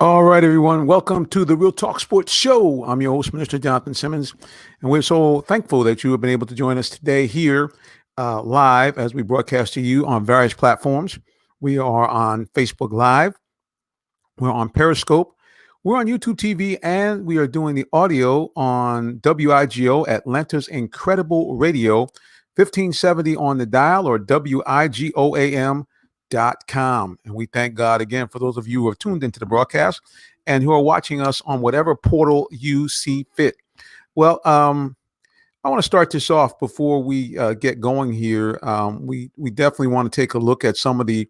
All right, everyone. Welcome to the Real Talk Sports Show. I'm your host, Minister Jonathan Simmons, and we're so thankful that you have been able to join us today here live as we broadcast to you on various platforms. We are on Facebook Live, we're on Periscope, we're on YouTube TV, and we are doing the audio on WIGO, Atlanta's Incredible Radio, 1570 on the dial, or WIGOAM.com. And we thank God again for those of you who have tuned into the broadcast and who are watching us on whatever portal you see fit. Well, I want to start this off before we get going here. We definitely want to take a look at some of the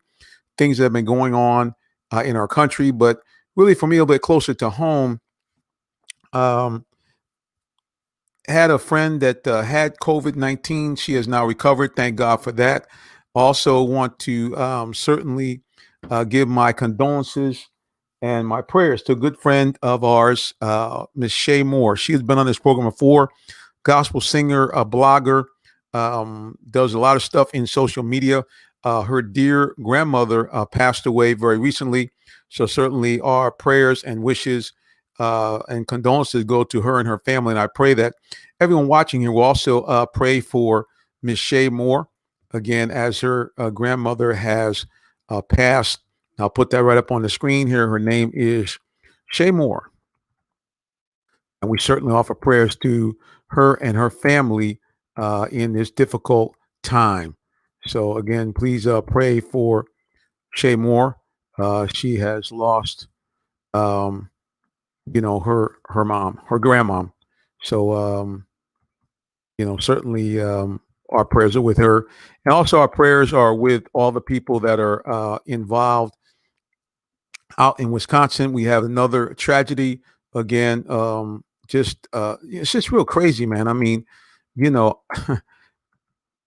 things that have been going on in our country, but really for me a little bit closer to home. Um, had a friend that had COVID-19. She has now recovered. Thank God for that. Also want to certainly give my condolences and my prayers to a good friend of ours, Miss Shay Moore. She has been on this program before. Gospel singer, a blogger, does a lot of stuff in social media. Her dear grandmother passed away very recently. So certainly our prayers and wishes and condolences go to her and her family. And I pray that everyone watching here will also pray for Miss Shay Moore, again, as her grandmother has passed. I'll put that right up on the screen here. Her name is Shay Moore. And we certainly offer prayers to her and her family in this difficult time. So again, please pray for Shay Moore. She has lost, um, her mom, her grandmom. So certainly our prayers are with her, and also our prayers are with all the people that are involved out in Wisconsin. We have another tragedy again. It's just real crazy, man. I mean, you know,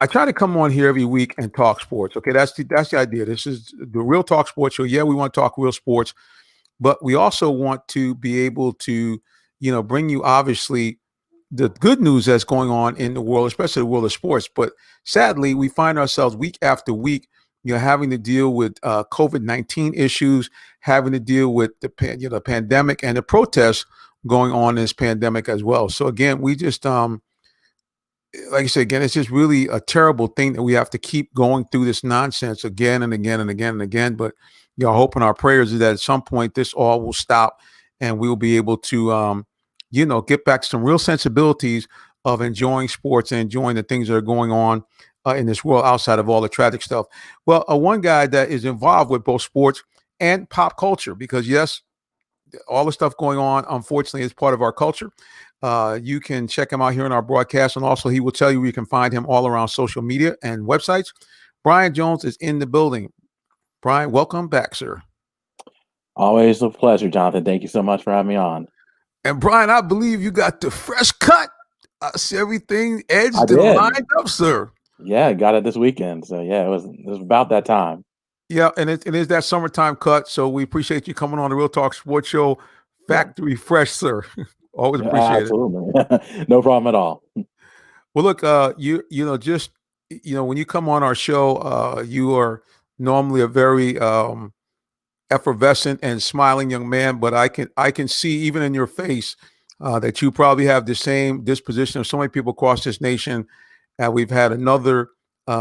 I try to come on here every week and talk sports. Okay, that's the idea. This is the Real Talk Sports Show. Yeah, we want to talk real sports, but we also want to be able to, bring you obviously the good news that's going on in the world, especially the world of sports. But sadly, we find ourselves week after week, having to deal with COVID-19 issues, having to deal with the pandemic and the protests going on in this pandemic as well. So again, we just like I said, again, it's just really a terrible thing that we have to keep going through this nonsense again and again and again and again. But hoping our prayers is that at some point this all will stop and we will be able to, get back to some real sensibilities of enjoying sports and enjoying the things that are going on in this world outside of all the tragic stuff. Well, one guy that is involved with both sports and pop culture, because yes, all the stuff going on, unfortunately, is part of our culture. You can check him out here in our broadcast, and also he will tell you where you can find him all around social media and websites. Brian Jones is in the building. Brian, welcome back, sir. Always a pleasure, Jonathan. Thank you so much for having me on. And Brian, I believe you got the fresh cut. I see everything I edged and did. lined up, sir. Yeah, got it this weekend. So yeah, it was about that time. Yeah, and it is that summertime cut. So we appreciate you coming on the Real Talk Sports Show. Yeah, Factory fresh, sir. Always yeah, appreciate it. absolutely. No problem at all. Well, look, just when you come on our show, you are normally a very effervescent and smiling young man, but I can see even in your face that you probably have the same disposition of so many people across this nation. We've had another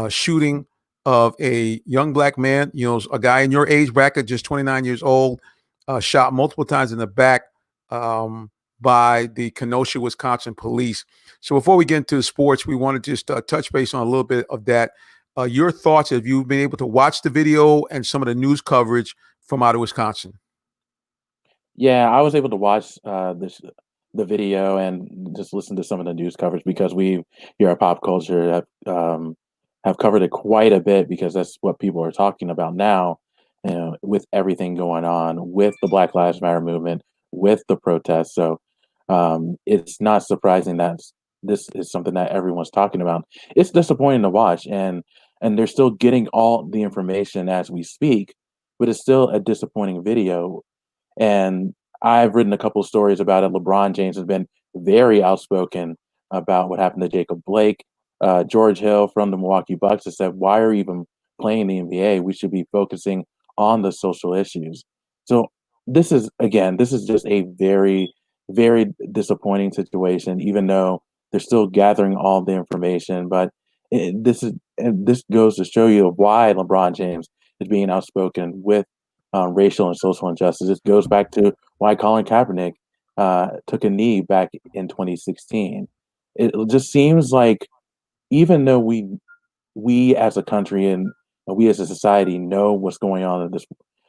shooting of a young black man, a guy in your age bracket, just 29 years old, shot multiple times in the back by the Kenosha, Wisconsin police. So before we get into sports, we want to just touch base on a little bit of that. Your thoughts, have you been able to watch the video and some of the news coverage from out of Wisconsin? Yeah, I was able to watch the video and just listen to some of the news coverage because we here at Pop Culture have covered it quite a bit because that's what people are talking about now, with everything going on with the Black Lives Matter movement, with the protests. So it's not surprising that this is something that everyone's talking about. It's disappointing to watch, and they're still getting all the information as we speak, but it's still a disappointing video. And I've written a couple of stories about it. LeBron James has been very outspoken about what happened to Jacob Blake. George Hill from the Milwaukee Bucks has said, "Why are we even playing the NBA? We should be focusing on the social issues." So this is just a very, very disappointing situation, even though they're still gathering all the information. But this goes to show you why LeBron James is being outspoken with racial and social injustice. It goes back to why Colin Kaepernick took a knee back in 2016. It just seems like even though we as a country and we as a society know what's going on in this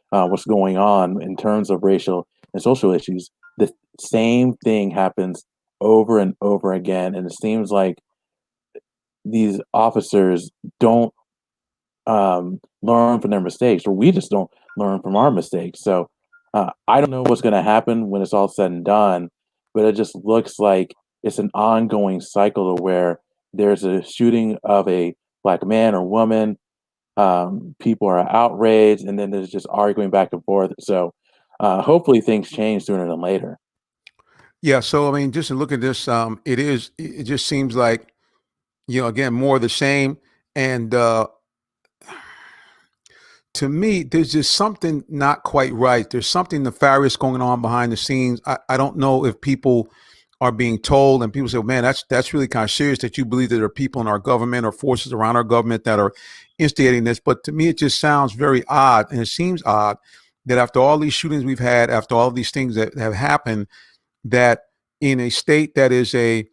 what's going on in terms of racial and social issues, the same thing happens over and over again, and it seems like these officers don't learn from their mistakes, or we just don't learn from our mistakes. So I don't know what's going to happen when it's all said and done, but it just looks like it's an ongoing cycle to where there's a shooting of a black man or woman, people are outraged, and then there's just arguing back and forth. So hopefully things change sooner than later. Yeah. So I mean, just to look at this, it just seems like, again, more of the same. And to me, there's just something not quite right. There's something nefarious going on behind the scenes. I don't know if people are being told, and people say, man, that's really kind of serious that you believe that there are people in our government or forces around our government that are instigating this. But to me, it just sounds very odd. And it seems odd that after all these shootings we've had, after all these things that have happened, that in a state that is a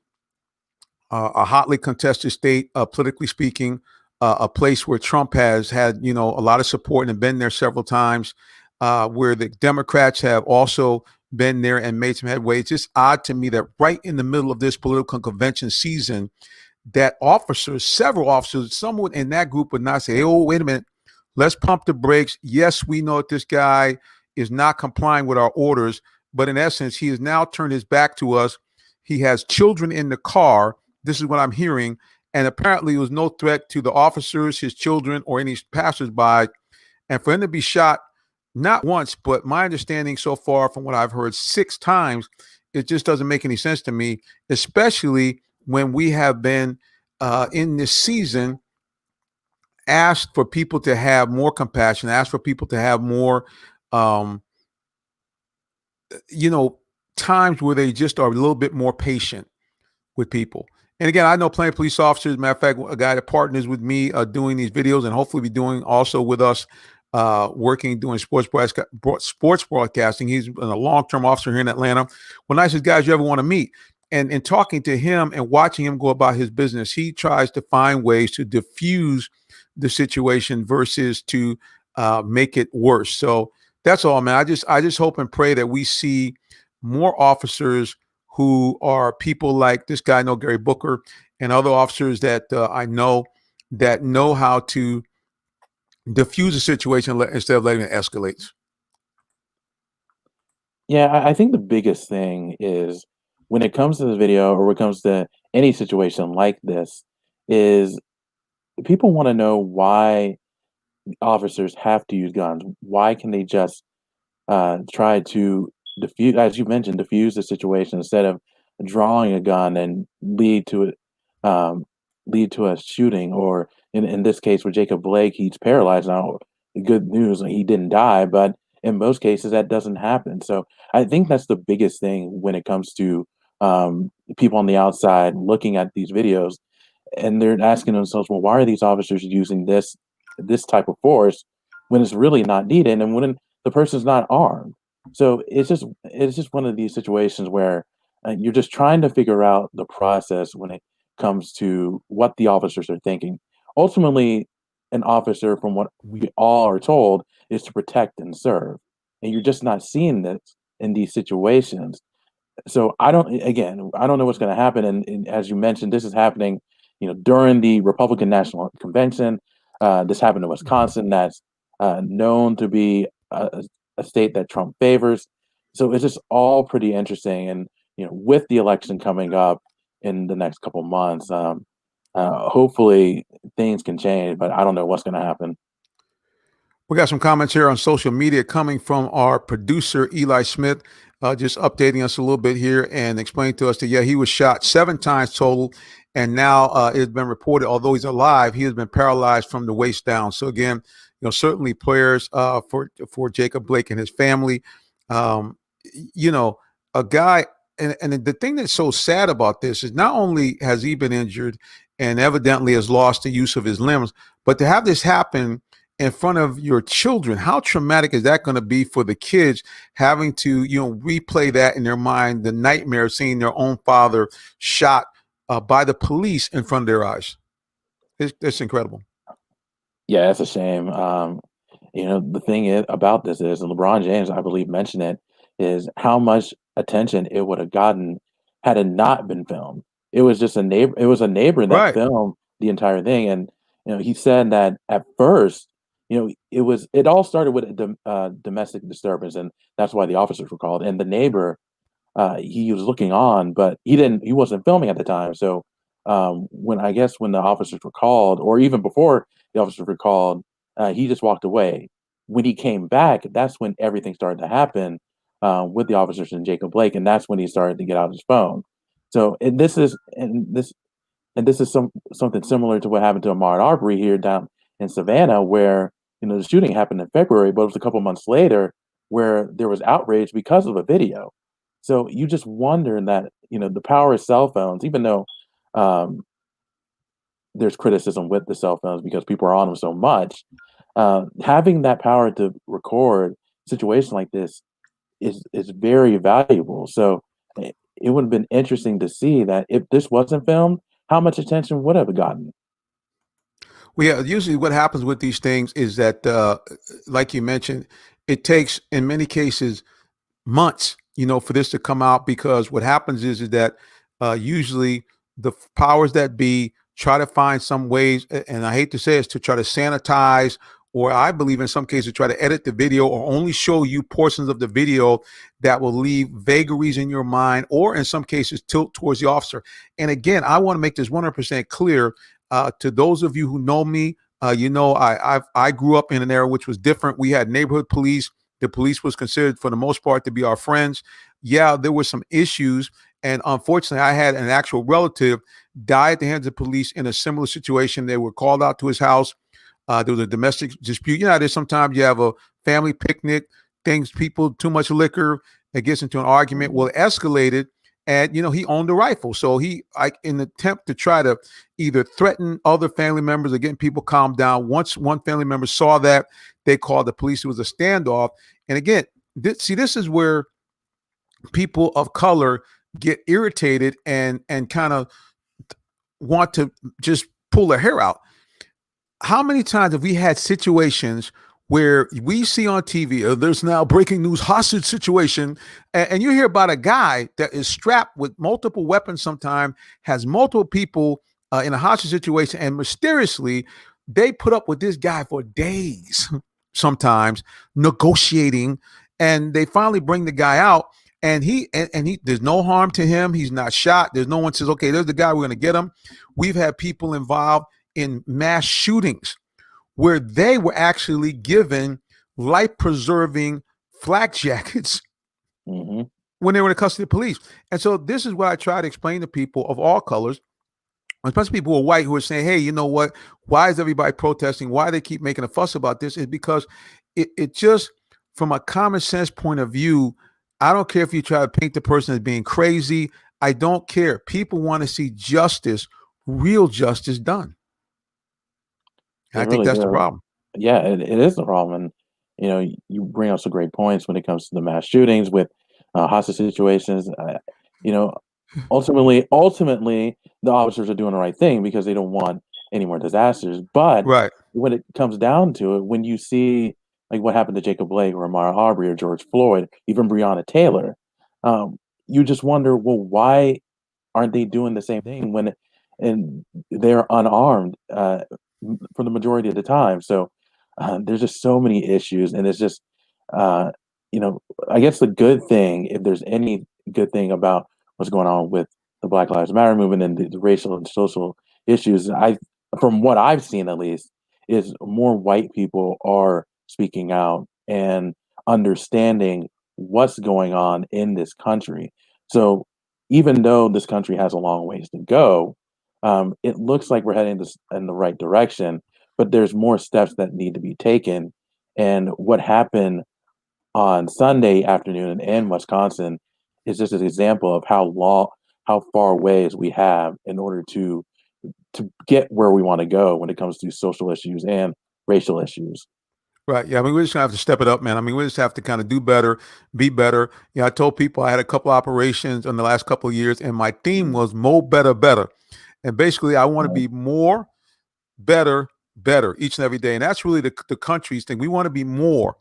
hotly contested state, politically speaking, a place where Trump has had, a lot of support and been there several times, where the Democrats have also been there and made some headway. It's just odd to me that right in the middle of this political convention season, that officers, several officers, someone in that group would not say, oh, wait a minute, let's pump the brakes. Yes, we know that this guy is not complying with our orders, but in essence, he has now turned his back to us. He has children in the car. This is what I'm hearing. And apparently, it was no threat to the officers, his children, or any passersby. And for him to be shot not once, but my understanding so far from what I've heard 6 times, it just doesn't make any sense to me, especially when we have been in this season asked for people to have more compassion, asked for people to have more, um, you know, times where they just are a little bit more patient with people. And again, I know plenty of police officers. Matter of fact, a guy that partners with me doing these videos and hopefully be doing also with us working, doing sports broadcasting. He's a long-term officer here in Atlanta. One of the nicest guys you ever want to meet. And in talking to him and watching him go about his business, he tries to find ways to diffuse the situation versus to make it worse. So that's all, man. I just hope and pray that we see more officers who are people like this guy, I know Gary Booker, and other officers that I know that know how to diffuse a situation instead of letting it escalate. Yeah, I think the biggest thing is when it comes to the video or when it comes to any situation like this, is people want to know why officers have to use guns. Why can they just try to diffuse, as you mentioned, diffuse the situation instead of drawing a gun and um, lead to a shooting? Or in this case, with Jacob Blake, he's paralyzed now. The good news, he didn't die, but in most cases, that doesn't happen. So I think that's the biggest thing when it comes to people on the outside looking at these videos, and they're asking themselves, well, why are these officers using this type of force when it's really not needed and when the person's not armed? So it's just one of these situations where you're just trying to figure out the process when it comes to what the officers are thinking. Ultimately, an officer, from what we all are told, is to protect and serve, and you're just not seeing this in these situations. So I don't know what's going to happen. And as you mentioned, this is happening, during the Republican National Convention. This happened in Wisconsin. That's known to be a state that Trump favors. So it's just all pretty interesting. And with the election coming up in the next couple months, hopefully things can change. But I don't know what's going to happen. We got some comments here on social media coming from our producer, Eli Smith, just updating us a little bit here and explaining to us that, yeah, he was shot 7 times total. And now it has been reported, although he's alive, he has been paralyzed from the waist down. So again, certainly prayers for Jacob Blake and his family. Um, you know, a guy, and the thing that's so sad about this is not only has he been injured and evidently has lost the use of his limbs, but to have this happen in front of your children, how traumatic is that going to be for the kids having to, replay that in their mind, the nightmare of seeing their own father shot by the police in front of their eyes? It's incredible. Yeah, it's a shame. The thing about this is, and LeBron James, I believe, mentioned it, is how much attention it would have gotten had it not been filmed. It was just a neighbor. It was a neighbor that Right. filmed the entire thing, and he said that at first, it all started with a domestic disturbance, and that's why the officers were called. And the neighbor, he was looking on, but he wasn't filming at the time. So when the officers were called, or even before the officers were called, he just walked away. When he came back, that's when everything started to happen with the officers and Jacob Blake, and that's when he started to get out his phone. So and this is something similar to what happened to Ahmaud Arbery here down in Savannah, where the shooting happened in February, but it was a couple months later where there was outrage because of a video. So you just wonder that the power of cell phones, even though um, there's criticism with the cell phones because people are on them so much, having that power to record situations like this is very valuable. So it would have been interesting to see that if this wasn't filmed, how much attention would have it gotten? Well, yeah, usually what happens with these things is that, like you mentioned, it takes, in many cases, months, for this to come out, because what happens is that usually the powers that be try to find some ways, and I hate to say this, to try to sanitize, or I believe in some cases try to edit the video or only show you portions of the video that will leave vagaries in your mind, or in some cases tilt towards the officer. And again, I want to make this 100% clear to those of you who know me. I grew up in an era which was different. We had neighborhood police. The police was considered, for the most part, to be our friends. Yeah, there were some issues, and unfortunately, I had an actual relative die at the hands of police in a similar situation. They were called out to his house. There was a domestic dispute. There's sometimes you have a family picnic, people too much liquor, it gets into an argument. Mhm. Well, it escalated, and he owned a rifle, so in an attempt to try to either threaten other family members or getting people calmed down. Once one family member saw that, they called the police. It was a standoff, and again, this is where people of color get irritated and kind of want to just pull their hair out. How many times have we had situations where we see on TV, there's now breaking news hostage situation, and you hear about a guy that is strapped with multiple weapons, sometimes has multiple people in a hostage situation, and mysteriously they put up with this guy for days, sometimes negotiating, and they finally bring the guy out. And he there's no harm to him. He's not shot. There's no one says, okay, there's the guy, we're gonna get him. We've had people involved in mass shootings where they were actually given life preserving flak jackets Mhm. when they were in the custody of the police. And so this is what I try to explain to people of all colors, especially people who are white, who are saying, hey, you know what? Why is everybody protesting? Why they keep making a fuss about this? Is because it just, from a common sense point of view, I don't care if you try to paint the person as being crazy. I don't care. People want to see justice, real justice done. And They I think really that's the do. problem. Yeah, it is the problem, and you bring up some great points when it comes to the mass shootings with hostage situations. You know, ultimately, the officers are doing the right thing because they don't want any more disasters. But Right. when it comes down to it, when you see like what happened to Jacob Blake or Amara Arbery or George Floyd, even Breonna Taylor, um, you just wonder, well, why aren't they doing the same thing and they're unarmed for the majority of the time? So there's just so many issues, and it's just uh, you know, I guess the good thing, if there's any good thing about what's going on with the Black Lives Matter movement and the racial and social issues, from what I've seen at least, is more white people are speaking out and understanding what's going on in this country. So even though this country has a long ways to go, it looks like we're heading in the right direction, but there's more steps that need to be taken. And what happened on Sunday afternoon in Wisconsin is just an example of how far ways we have in order to get where we want to go when it comes to social issues and racial issues. Right. Yeah. I mean, we're just gonna have to step it up, man. I mean, we just have to kind of do better, be better. I told people I had a couple operations in the last couple of years, and my theme was more, better, better. And basically, I want to be more, better, better each and every day. And that's really the country's thing. We want to be more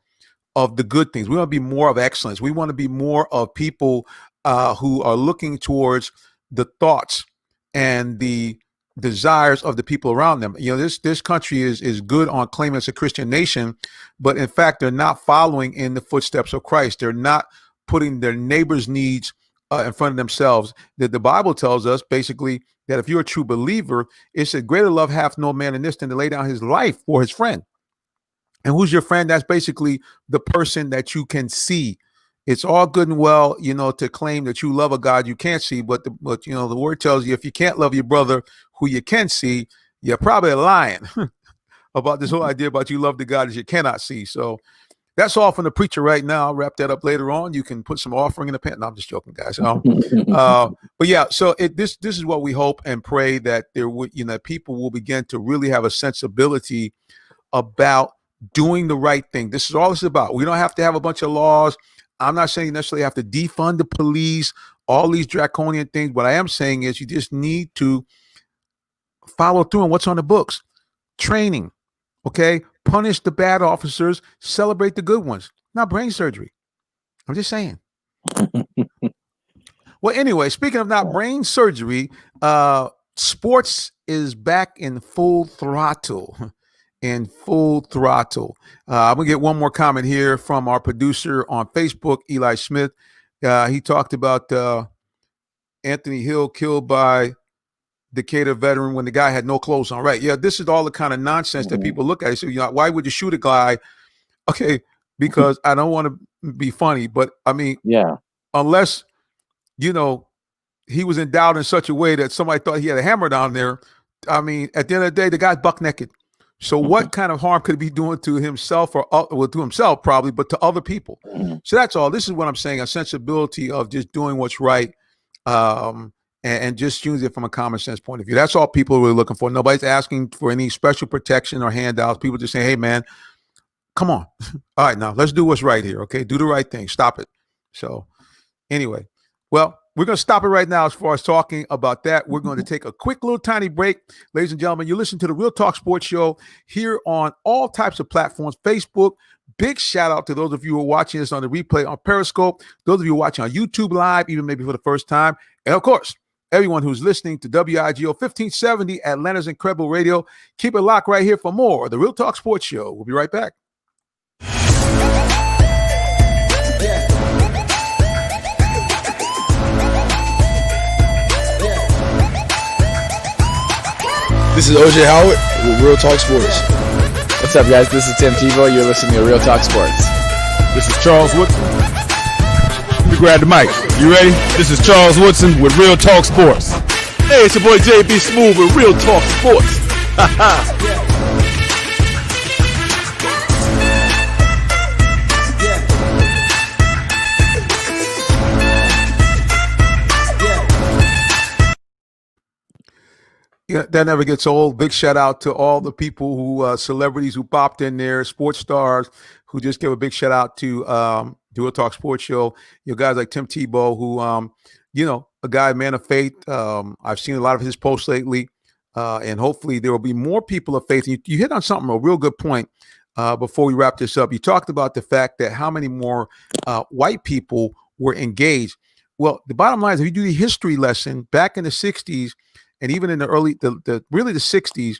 of the good things. We want to be more of excellence. We want to be more of people who are looking towards the thoughts and the desires of the people around them. This country is good on claiming it's a Christian nation, but in fact, they're not following in the footsteps of Christ. They're not putting their neighbor's needs in front of themselves. That the Bible tells us basically that if you're a true believer, it said, "Greater love hath no man than this, than to lay down his life for his friend." And who's your friend? That's basically the person that you can see. It's all good and well, to claim that you love a God you can't see, but the word tells you if you can't love your brother who you can see, you're probably lying about this whole idea about you love the God that you cannot see. So that's all from the preacher right now. I'll wrap that up later on. You can put some offering in the pen. No, I'm just joking, guys. But yeah, so this is what we hope and pray, that there would, people will begin to really have a sensibility about doing the right thing. This is all this is about. We don't have to have a bunch of laws. I'm not saying you necessarily have to defund the police, all these draconian things. What I am saying is you just need to follow through on what's on the books. Training, okay? Punish the bad officers, celebrate the good ones. Not brain surgery. I'm just saying. Well, anyway, speaking of not brain surgery, sports is back in full throttle. I'm gonna get one more comment here from our producer on Facebook, Eli Smith. He talked about Anthony Hill killed by Decatur veteran when the guy had no clothes on. Right? Yeah, this is all the kind of nonsense that people look at. So, why would you shoot a guy? Okay, because I don't want to be funny, but I mean, Yeah. unless he was endowed in such a way that somebody thought he had a hammer down there. I mean, at the end of the day, the guy's buck naked. So what kind of harm could he be doing to himself to himself probably, but to other people? So that's all. This is what I'm saying, a sensibility of just doing what's right and just using it from a common sense point of view. That's all people are really looking for. Nobody's asking for any special protection or handouts. People just saying, hey, man, come on. All right, now let's do what's right here, okay? Do the right thing. Stop it. So anyway, well, we're going to stop it right now as far as talking about that. We're going to take a quick little tiny break. Ladies and gentlemen, you listen to the Real Talk Sports Show here on all types of platforms. Facebook, big shout out to those of you who are watching us on the replay on Periscope, those of you watching on YouTube Live, even maybe for the first time. And of course, everyone who's listening to WIGO 1570 Atlanta's Incredible Radio. Keep it locked right here for more of the Real Talk Sports Show. We'll be right back. This is OJ Howard with Real Talk Sports. What's up, guys? This is Tim Tebow. You're listening to Real Talk Sports. This is Charles Woodson. Let me grab the mic. You ready? This is Charles Woodson with Real Talk Sports. Hey, it's your boy JB Smooth with Real Talk Sports. Yeah, that never gets old. Big shout out to all the people who, celebrities who popped in there, sports stars who just give a big shout out to Real Talk Sports Show. Guys like Tim Tebow, who, a guy, man of faith. I've seen a lot of his posts lately, and hopefully there will be more people of faith. You hit on something, a real good point. Before we wrap this up, you talked about the fact that how many more white people were engaged. Well, the bottom line is, if you do the history lesson back in the 60s, and even in the early, really the 60s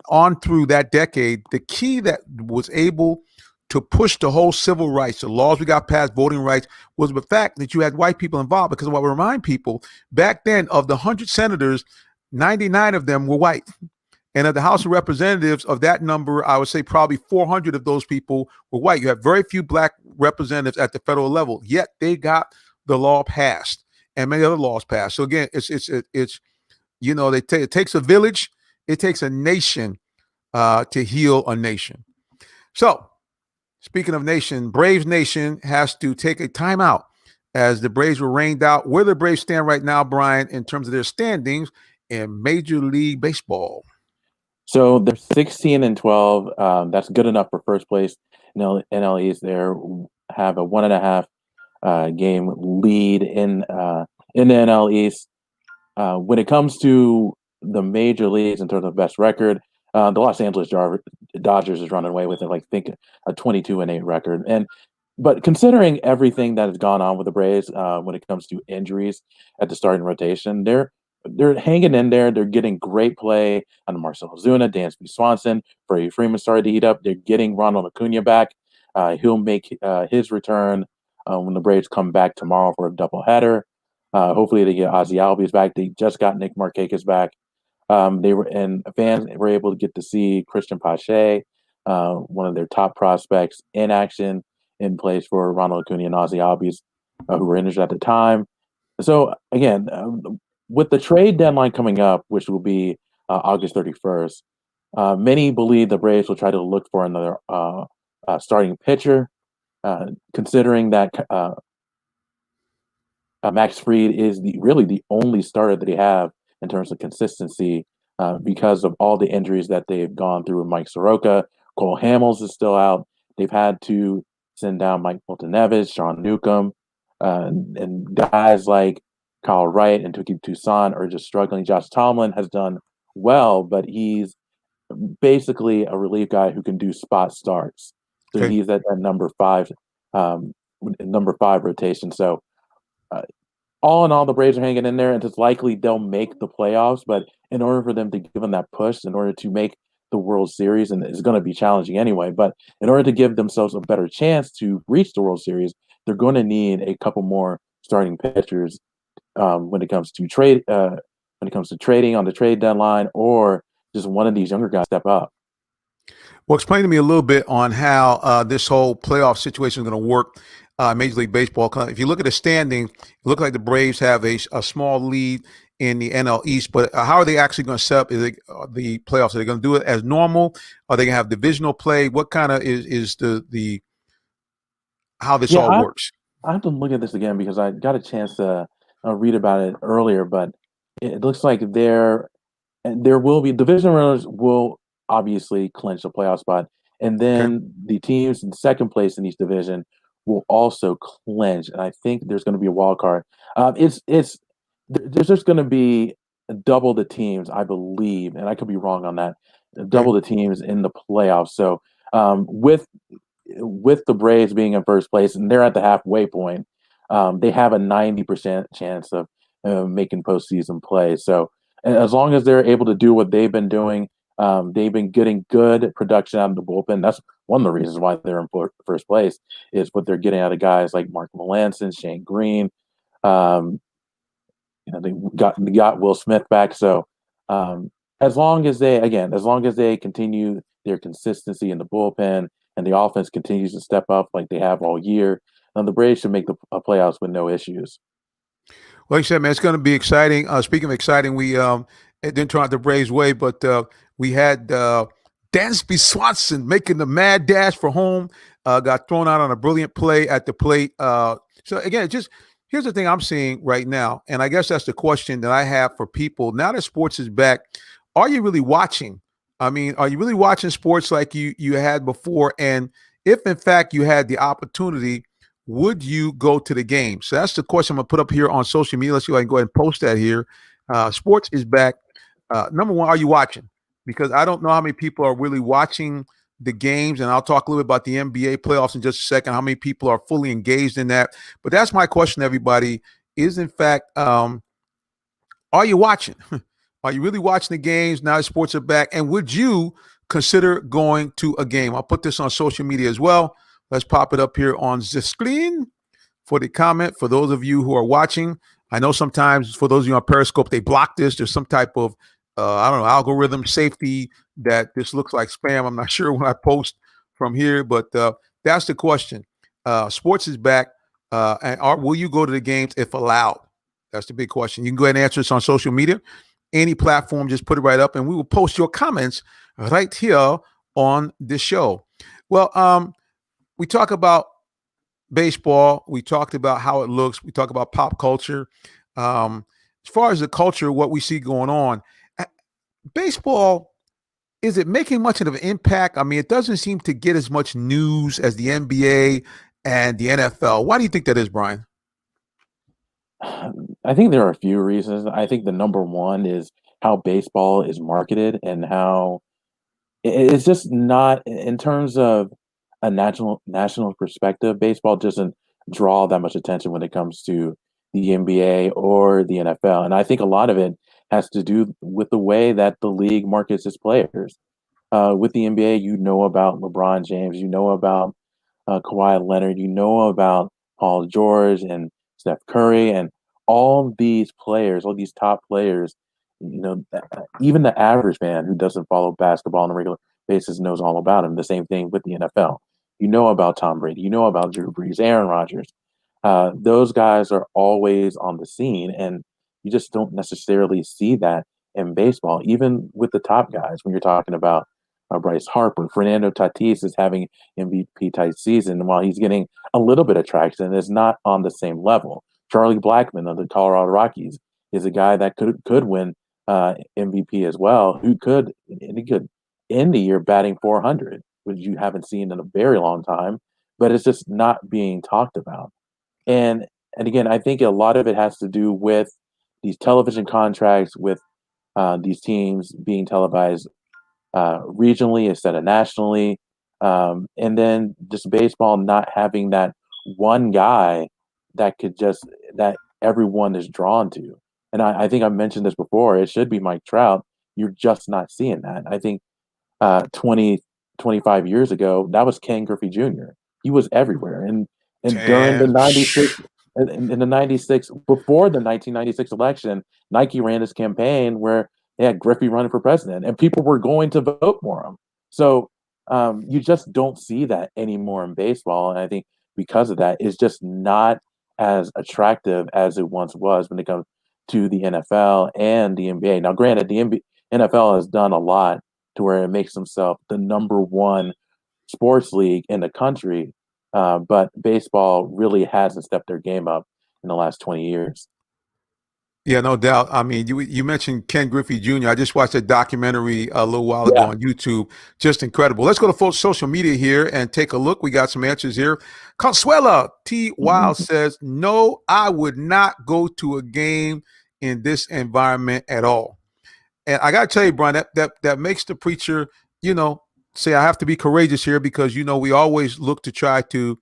on through that decade, the key that was able to push the whole civil rights, the laws we got passed, voting rights, was the fact that you had white people involved. Because what I remind people, back then, of the 100 senators, 99 of them were white. And at the House of Representatives, of that number, I would say probably 400 of those people were white. You have very few black representatives at the federal level, yet they got the law passed and many other laws passed. So again, it's it takes a village, it takes a nation to heal a nation. So Speaking of nation, Braves Nation has to take a timeout as the Braves were rained out. Where the Braves stand right now, Brian, in terms of their standings in Major League Baseball? So they're 16-12. That's good enough for first place. NL East. They have a 1.5 game lead in the NL East. When it comes to the major leagues in terms of best record, the Los Angeles Dodgers is running away with it. Like, think a 22-8 record. But considering everything that has gone on with the Braves when it comes to injuries at the starting rotation, they're hanging in there. They're getting great play on Marcell Ozuna, Dansby Swanson, Freddie Freeman started to heat up. They're getting Ronald Acuna back. He'll make his return when the Braves come back tomorrow for a doubleheader. Hopefully they get Ozzy Albies back. They just got Nick Markakis back. Fans were able to get to see Christian Pache, one of their top prospects, in action in place for Ronald Acuna and Ozzy Albies, who were injured at the time. So again, with the trade deadline coming up, which will be August 31st, many believe the Braves will try to look for another starting pitcher, considering that Max Fried is really the only starter that they have in terms of consistency because of all the injuries that they've gone through with Mike Soroka. Cole Hamels is still out. They've had to send down Mike Neves, Sean Newcomb, and guys like Kyle Wright and Touki Toussaint are just struggling. Josh Tomlin has done well, but he's basically a relief guy who can do spot starts. So he's at that number five rotation. So all in all, the Braves are hanging in there, and it's likely they'll make the playoffs. But in order for them to give them that push, in order to make the World Series, and it's going to be challenging anyway, but in order to give themselves a better chance to reach the World Series, they're going to need a couple more starting pitchers when it comes to trading on the trade deadline, or just one of these younger guys step up. Well, explain to me a little bit on how this whole playoff situation is going to work. Major League Baseball. If you look at the standing, it looks like the Braves have a small lead in the NL East, but how are they actually going to set up the playoffs? Are they going to do it as normal? Are they going to have divisional play? What kind of is the how this all works? I have to look at this again because I got a chance to read about it earlier, but it looks like there will be division runners will obviously clinch the playoff spot, and then the teams in second place in each division will also clinch. And I think there's going to be a wild card. There's just going to be double the teams, I believe, and I could be wrong on that. Double the teams in the playoffs. So with the Braves being in first place, and they're at the halfway point, they have a 90% chance of making postseason play. So as long as they're able to do what they've been doing, they've been getting good production out of the bullpen. That's one of the reasons why they're in first place, is what they're getting out of guys like Mark Melancon, Shane Green. They got Will Smith back. So as long as they continue their consistency in the bullpen and the offense continues to step up like they have all year, the Braves should make the playoffs with no issues. Like you said, man, it's going to be exciting. Speaking of exciting, we it didn't turn out the Braves' way, but we had Dansby Swanson making the mad dash for home. Got thrown out on a brilliant play at the plate. So again, here's the thing I'm seeing right now, and I guess that's the question that I have for people. Now that sports is back, are you really watching? I mean, are you really watching sports like you had before? And if, in fact, you had the opportunity, would you go to the game? So that's the question I'm going to put up here on social media. Let's see if I can go ahead and post that here. Sports is back. Number one, are you watching? Because I don't know how many people are really watching the games, and I'll talk a little bit about the NBA playoffs in just a second, how many people are fully engaged in that. But that's my question, everybody, is, in fact, are you watching? Are you really watching the games now that sports are back? And would you consider going to a game? I'll put this on social media as well. Let's pop it up here on the screen for the comment. For those of you who are watching, I know sometimes for those of you on Periscope, they block this. There's some type of, algorithm safety that this looks like spam. I'm not sure when I post from here, but that's the question. Sports is back. And will you go to the games if allowed? That's the big question. You can go ahead and answer this on social media. Any platform, just put it right up, and we will post your comments right here on the show. Well, we talk about baseball. We talked about how it looks. We talk about pop culture. As far as the culture, what we see going on, uh, baseball, is it making much of an impact? I mean, it doesn't seem to get as much news as the NBA and the NFL. Why do you think that is, Brian? I think there are a few reasons. I think the number one is how baseball is marketed and how it's just not in terms of a national perspective. Baseball doesn't draw that much attention when it comes to the NBA or the NFL, and I think a lot of it has to do with the way that the league markets its players. With the NBA, you know about LeBron James, you know about Kawhi Leonard, you know about Paul George and Steph Curry, and all these players, all these top players. Even the average fan who doesn't follow basketball on a regular basis knows all about him. The same thing with the NFL. You know about Tom Brady, you know about Drew Brees, Aaron Rodgers. Those guys are always on the scene, and you just don't necessarily see that in baseball. Even with the top guys, when you're talking about Bryce Harper, Fernando Tatis is having MVP type season while he's getting a little bit of traction. It's not on the same level. Charlie Blackmon of the Colorado Rockies is a guy that could win MVP as well. He could end the year batting 400, which you haven't seen in a very long time. But it's just not being talked about. And again, I think a lot of it has to do with these television contracts, with these teams being televised regionally instead of nationally, and then just baseball not having that one guy that everyone is drawn to. And I think I mentioned this before. It should be Mike Trout. You're just not seeing that. I think 20, 25 years ago, that was Ken Griffey Jr. He was everywhere. And during the Damn. 96, in the 96, before the 1996 election, Nike ran this campaign where they had Griffey running for president, and people were going to vote for him. So you just don't see that anymore in baseball. And I think because of that, it's just not as attractive as it once was when it comes to the NFL and the NBA. Now, granted, the NFL has done a lot to where it makes themselves the number one sports league in the country, but baseball really hasn't stepped their game up in the last 20 years. Yeah, no doubt. I mean, you mentioned Ken Griffey Jr. I just watched a documentary a little while ago Yeah. on YouTube. Just incredible. Let's go to social media here and take a look. We got some answers here. Consuela T. Wild says, "No, I would not go to a game in this environment at all." And I got to tell you, Brian, that makes the preacher, say I have to be courageous here because we always look to try to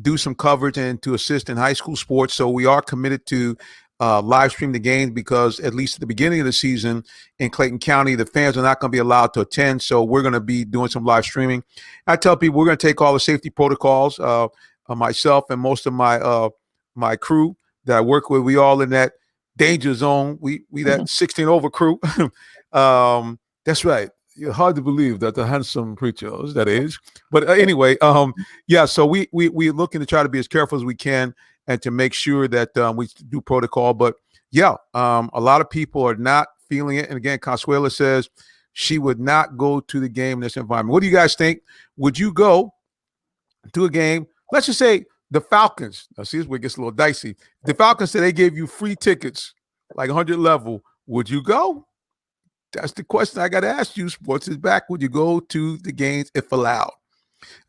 do some coverage and to assist in high school sports. So we are committed to live stream the games because at least at the beginning of the season in Clayton County, the fans are not going to be allowed to attend. So we're going to be doing some live streaming. I tell people we're going to take all the safety protocols. Myself and most of my crew that I work with, we all in that danger zone. We that 16 over crew. That's right. You're hard to believe that the handsome preacher is that age. But anyway, yeah. So we're looking to try to be as careful as we can and to make sure that we do protocol. But yeah, a lot of people are not feeling it. And again, Consuela says she would not go to the game in this environment. What do you guys think? Would you go to a game? Let's just say the Falcons. Now, see, this where it gets a little dicey. The Falcons said they gave you free tickets, like 100 level. Would you go? That's the question I got to ask you. Sports is back. Would you go to the games if allowed?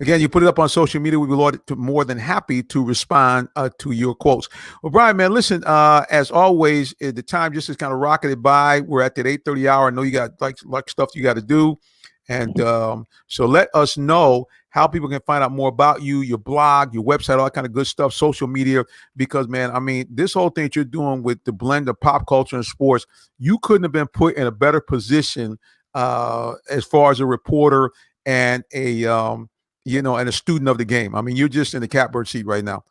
Again, you put it up on social media. We'd be more than happy to respond to your quotes. Well, Brian, man, listen, as always, the time just is kind of rocketed by. We're at that 8:30 hour. I know you got like stuff you got to do. And so let us know how people can find out more about you, your blog, your website, all that kind of good stuff, social media, because, man, I mean, this whole thing that you're doing with the blend of pop culture and sports, you couldn't have been put in a better position as far as a reporter and and a student of the game. I mean, you're just in the catbird seat right now.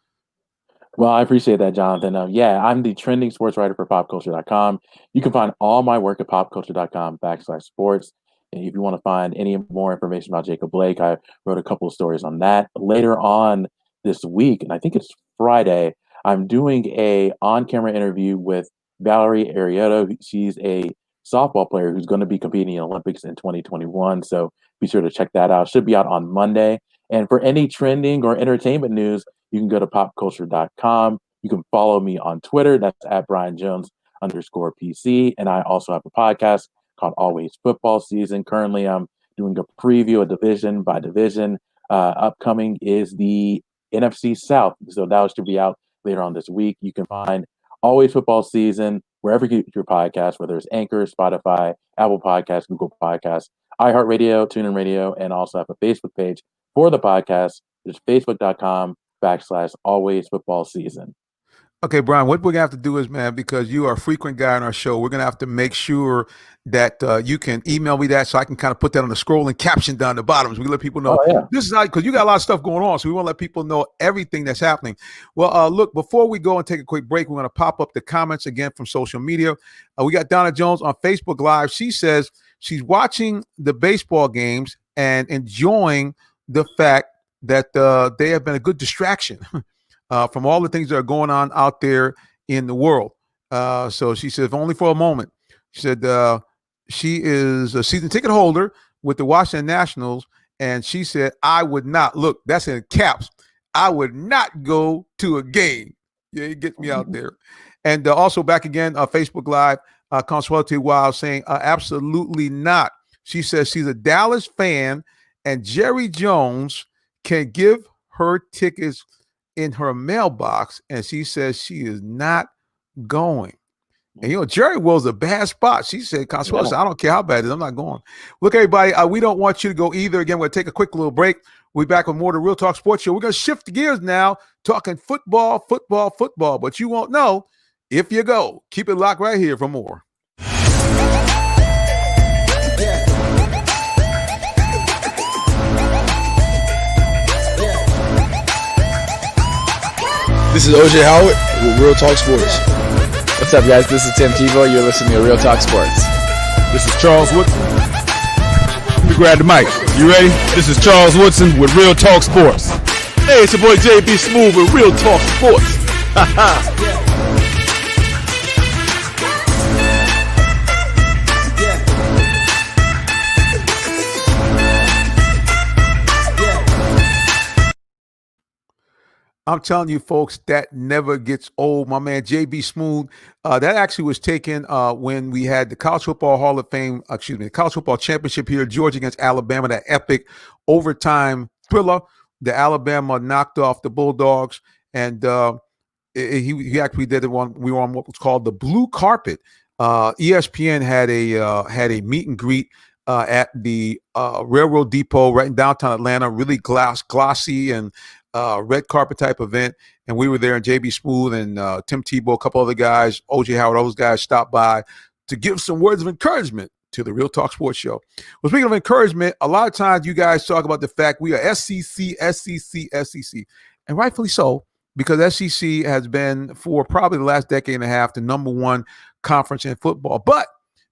Well, I appreciate that, Jonathan. Yeah, I'm the trending sports writer for popculture.com. You can find all my work at popculture.com/sports. And if you want to find any more information about Jacob Blake, I wrote a couple of stories on that. Later on this week, and I think it's Friday, I'm doing a on-camera interview with Valerie Arrieta. She's a softball player who's going to be competing in Olympics in 2021. So be sure to check that out. Should be out on Monday. And for any trending or entertainment news, you can go to popculture.com. You can follow me on Twitter. That's at Brian Jones_PC. And I also have a podcast called Always Football Season. Currently, I'm doing a preview of division by division. Upcoming is the NFC South. So that should be out later on this week. You can find Always Football Season wherever you get your podcast, whether it's Anchor, Spotify, Apple Podcasts, Google Podcasts, iHeartRadio, TuneIn Radio, and also have a Facebook page for the podcast. It's facebook.com/Always Football Season. Okay, Brian, what we're going to have to do is, man, because you are a frequent guy on our show, we're going to have to make sure that you can email me that so I can kind of put that on the scrolling caption down the bottom so we let people know this is how, because you got a lot of stuff going on. So we want to let people know everything that's happening. Well, look, before we go and take a quick break, we're going to pop up the comments again from social media. We got Donna Jones on Facebook Live. She says she's watching the baseball games and enjoying the fact that they have been a good distraction from all the things that are going on out there in the world. So she said, if only for a moment. She said she is a season ticket holder with the Washington Nationals, and she said, I would not, look, that's in caps, I would not go to a game. Yeah, get me out there. And also back again, Facebook Live, Consuelo Wild saying, absolutely not. She says she's a Dallas fan, and Jerry Jones can give her tickets in her mailbox, and she says she is not going. And Jerry World's a bad spot. She said, Consuelo, I don't care how bad it is, I'm not going. Look, everybody, we don't want you to go either. Again, we're going to take a quick little break. We'll be back with more of the Real Talk Sports Show. We're going to shift gears now, talking football, but you won't know if you go. Keep it locked right here for more. This is OJ Howard with Real Talk Sports. What's up, guys? This is Tim Tebow. You're listening to Real Talk Sports. This is Charles Woodson. Let me grab the mic. You ready? This is Charles Woodson with Real Talk Sports. Hey, it's your boy JB Smooth with Real Talk Sports. I'm telling you, folks, that never gets old. My man, JB Smooth, that actually was taken when we had the College Football Hall of Fame, the College Football Championship here, Georgia against Alabama, that epic overtime thriller. The Alabama knocked off the Bulldogs, and he actually did it on. We were on what was called the blue carpet. ESPN had a meet and greet at the Railroad Depot right in downtown Atlanta, really glossy and red carpet type event, and we were there, and JB Smooth and Tim Tebow, a couple other guys, OJ Howard, all those guys stopped by to give some words of encouragement to the Real Talk Sports Show. Well, speaking of encouragement, a lot of times you guys talk about the fact we are SEC, and rightfully so, because SEC has been for probably the last decade and a half the number one conference in football. But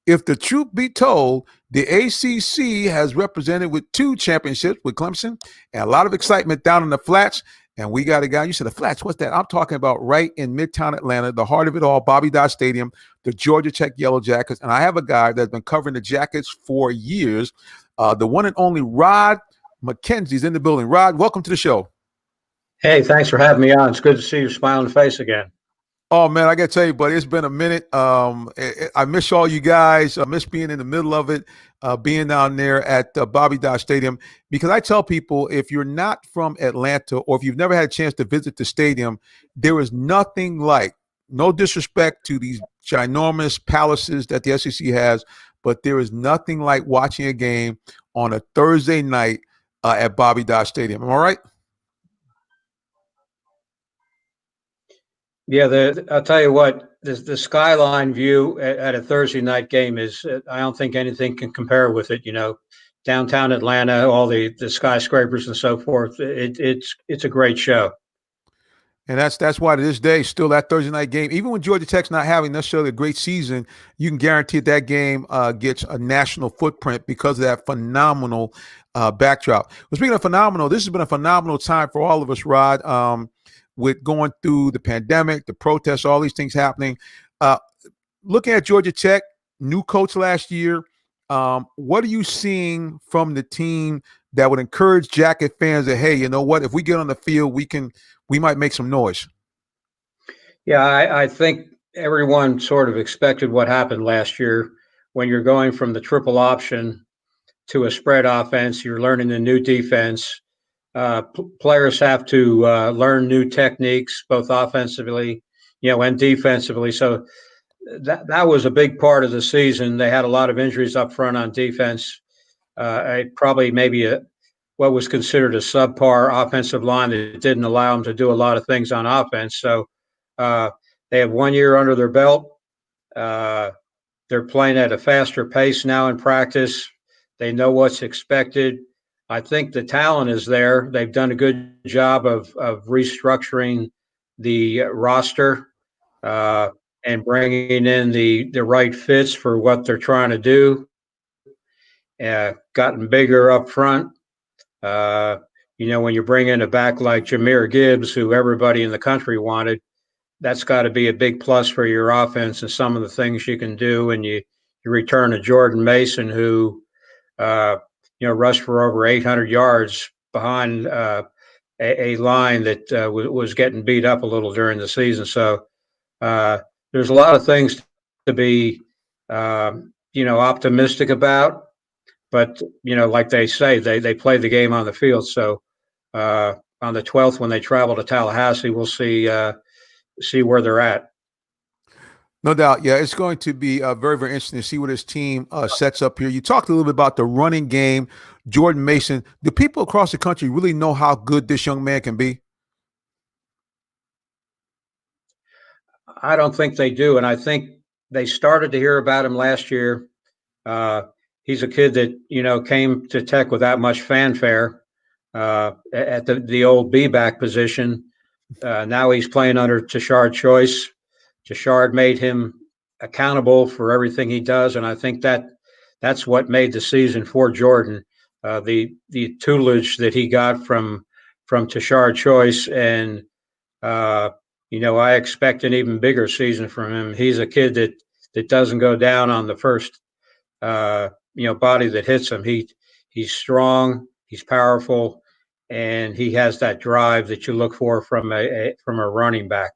if the truth be told, the ACC has represented with 2 championships with Clemson and a lot of excitement down in the Flats. And we got a guy, you said the Flats, what's that? I'm talking about right in Midtown Atlanta, the heart of it all, Bobby Dodd Stadium, the Georgia Tech Yellow Jackets. And I have a guy that's been covering the Jackets for years, the one and only Rod McKenzie's in the building. Rod, welcome to the show. Hey, thanks for having me on. It's good to see your smiling face again. Oh, man, I got to tell you, buddy, it's been a minute. I miss all you guys. I miss being in the middle of it, being down there at Bobby Dodd Stadium. Because I tell people, if you're not from Atlanta or if you've never had a chance to visit the stadium, there is nothing like, no disrespect to these ginormous palaces that the SEC has, but there is nothing like watching a game on a Thursday night at Bobby Dodd Stadium. Am I right? Yeah, I'll tell you what, the skyline view at a Thursday night game is, I don't think anything can compare with it. You know, downtown Atlanta, all the skyscrapers and so forth. It's a great show. And that's why to this day, still that Thursday night game, even when Georgia Tech's not having necessarily a great season, you can guarantee that game gets a national footprint because of that phenomenal backdrop. Well, speaking of phenomenal, this has been a phenomenal time for all of us, Rod. With going through the pandemic, the protests, all these things happening. Looking at Georgia Tech, new coach last year, what are you seeing from the team that would encourage Jacket fans that, hey, you know what? If we get on the field, we might make some noise. Yeah, I think everyone sort of expected what happened last year when you're going from the triple option to a spread offense. You're learning a new defense. Players have to learn new techniques, both offensively, and defensively. So that was a big part of the season. They had a lot of injuries up front on defense. Probably maybe what was considered a subpar offensive line that didn't allow them to do a lot of things on offense. So they have 1 year under their belt. They're playing at a faster pace now in practice. They know what's expected. I think the talent is there. They've done a good job of restructuring the roster and bringing in the right fits for what they're trying to do. Gotten bigger up front. When you bring in a back like Jahmyr Gibbs, who everybody in the country wanted, that's got to be a big plus for your offense and some of the things you can do. And you return to Jordan Mason, who rushed for over 800 yards behind a line that was getting beat up a little during the season. So there's a lot of things to be optimistic about. But like they say, they play the game on the field. So on the 12th, when they travel to Tallahassee, we'll see where they're at. No doubt. Yeah, it's going to be very, very interesting to see what his team sets up here. You talked a little bit about the running game, Jordan Mason. Do people across the country really know how good this young man can be? I don't think they do. And I think they started to hear about him last year. He's a kid that, came to Tech without much fanfare at the old B-back position. Now he's playing under Tashard Choice. Tashard made him accountable for everything he does, and I think that's what made the season for Jordan. The tutelage that he got from Tashard Choice, and I expect an even bigger season from him. He's a kid that doesn't go down on the first body that hits him. He's strong, he's powerful, and he has that drive that you look for from a running back.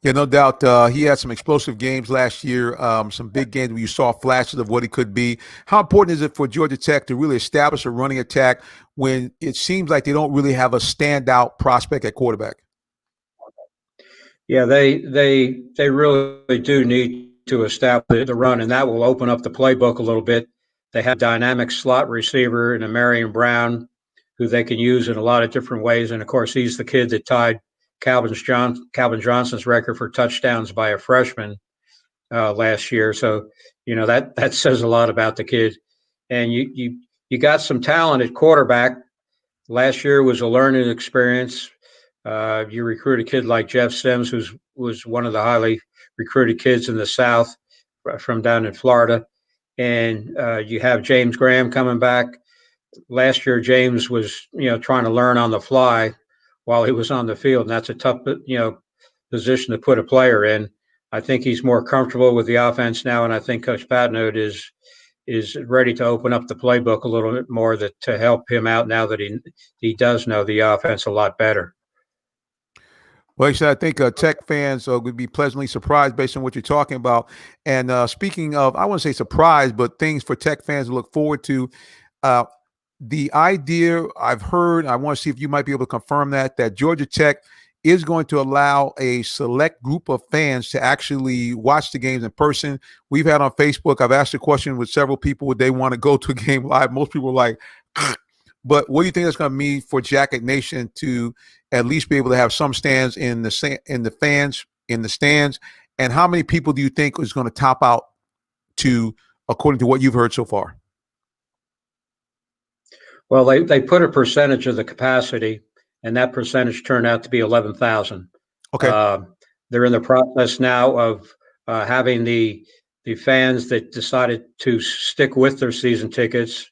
Yeah, no doubt. He had some explosive games last year, some big games where you saw flashes of what he could be. How important is it for Georgia Tech to really establish a running attack when it seems like they don't really have a standout prospect at quarterback? Yeah, they really do need to establish the run, and that will open up the playbook a little bit. They have a dynamic slot receiver in a Marion Brown, who they can use in a lot of different ways. And of course, he's the kid that tied Calvin Johnson's record for touchdowns by a freshman last year. So, that says a lot about the kid. And you got some talent at quarterback. Last year was a learning experience. You recruit a kid like Jeff Sims, who was one of the highly recruited kids in the South from down in Florida. And you have James Graham coming back. Last year, James was, trying to learn on the fly while he was on the field, and that's a tough, position to put a player in. I think he's more comfortable with the offense now, and I think Coach Patnode is ready to open up the playbook a little bit more to help him out now that he does know the offense a lot better. Well, I think Tech fans would be pleasantly surprised based on what you're talking about. And speaking of, I wouldn't say surprised, but things for Tech fans to look forward to. The idea I've heard, I want to see if you might be able to confirm that Georgia Tech is going to allow a select group of fans to actually watch the games in person. We've had on Facebook, I've asked a question with several people, would they want to go to a game live? Most people are like, but what do you think that's going to mean for Jacket Nation to at least be able to have some stands in the stands? And how many people do you think is going to top out to, according to what you've heard so far? Well, they put a percentage of the capacity, and that percentage turned out to be 11,000. Okay. They're in the process now of having the fans that decided to stick with their season tickets.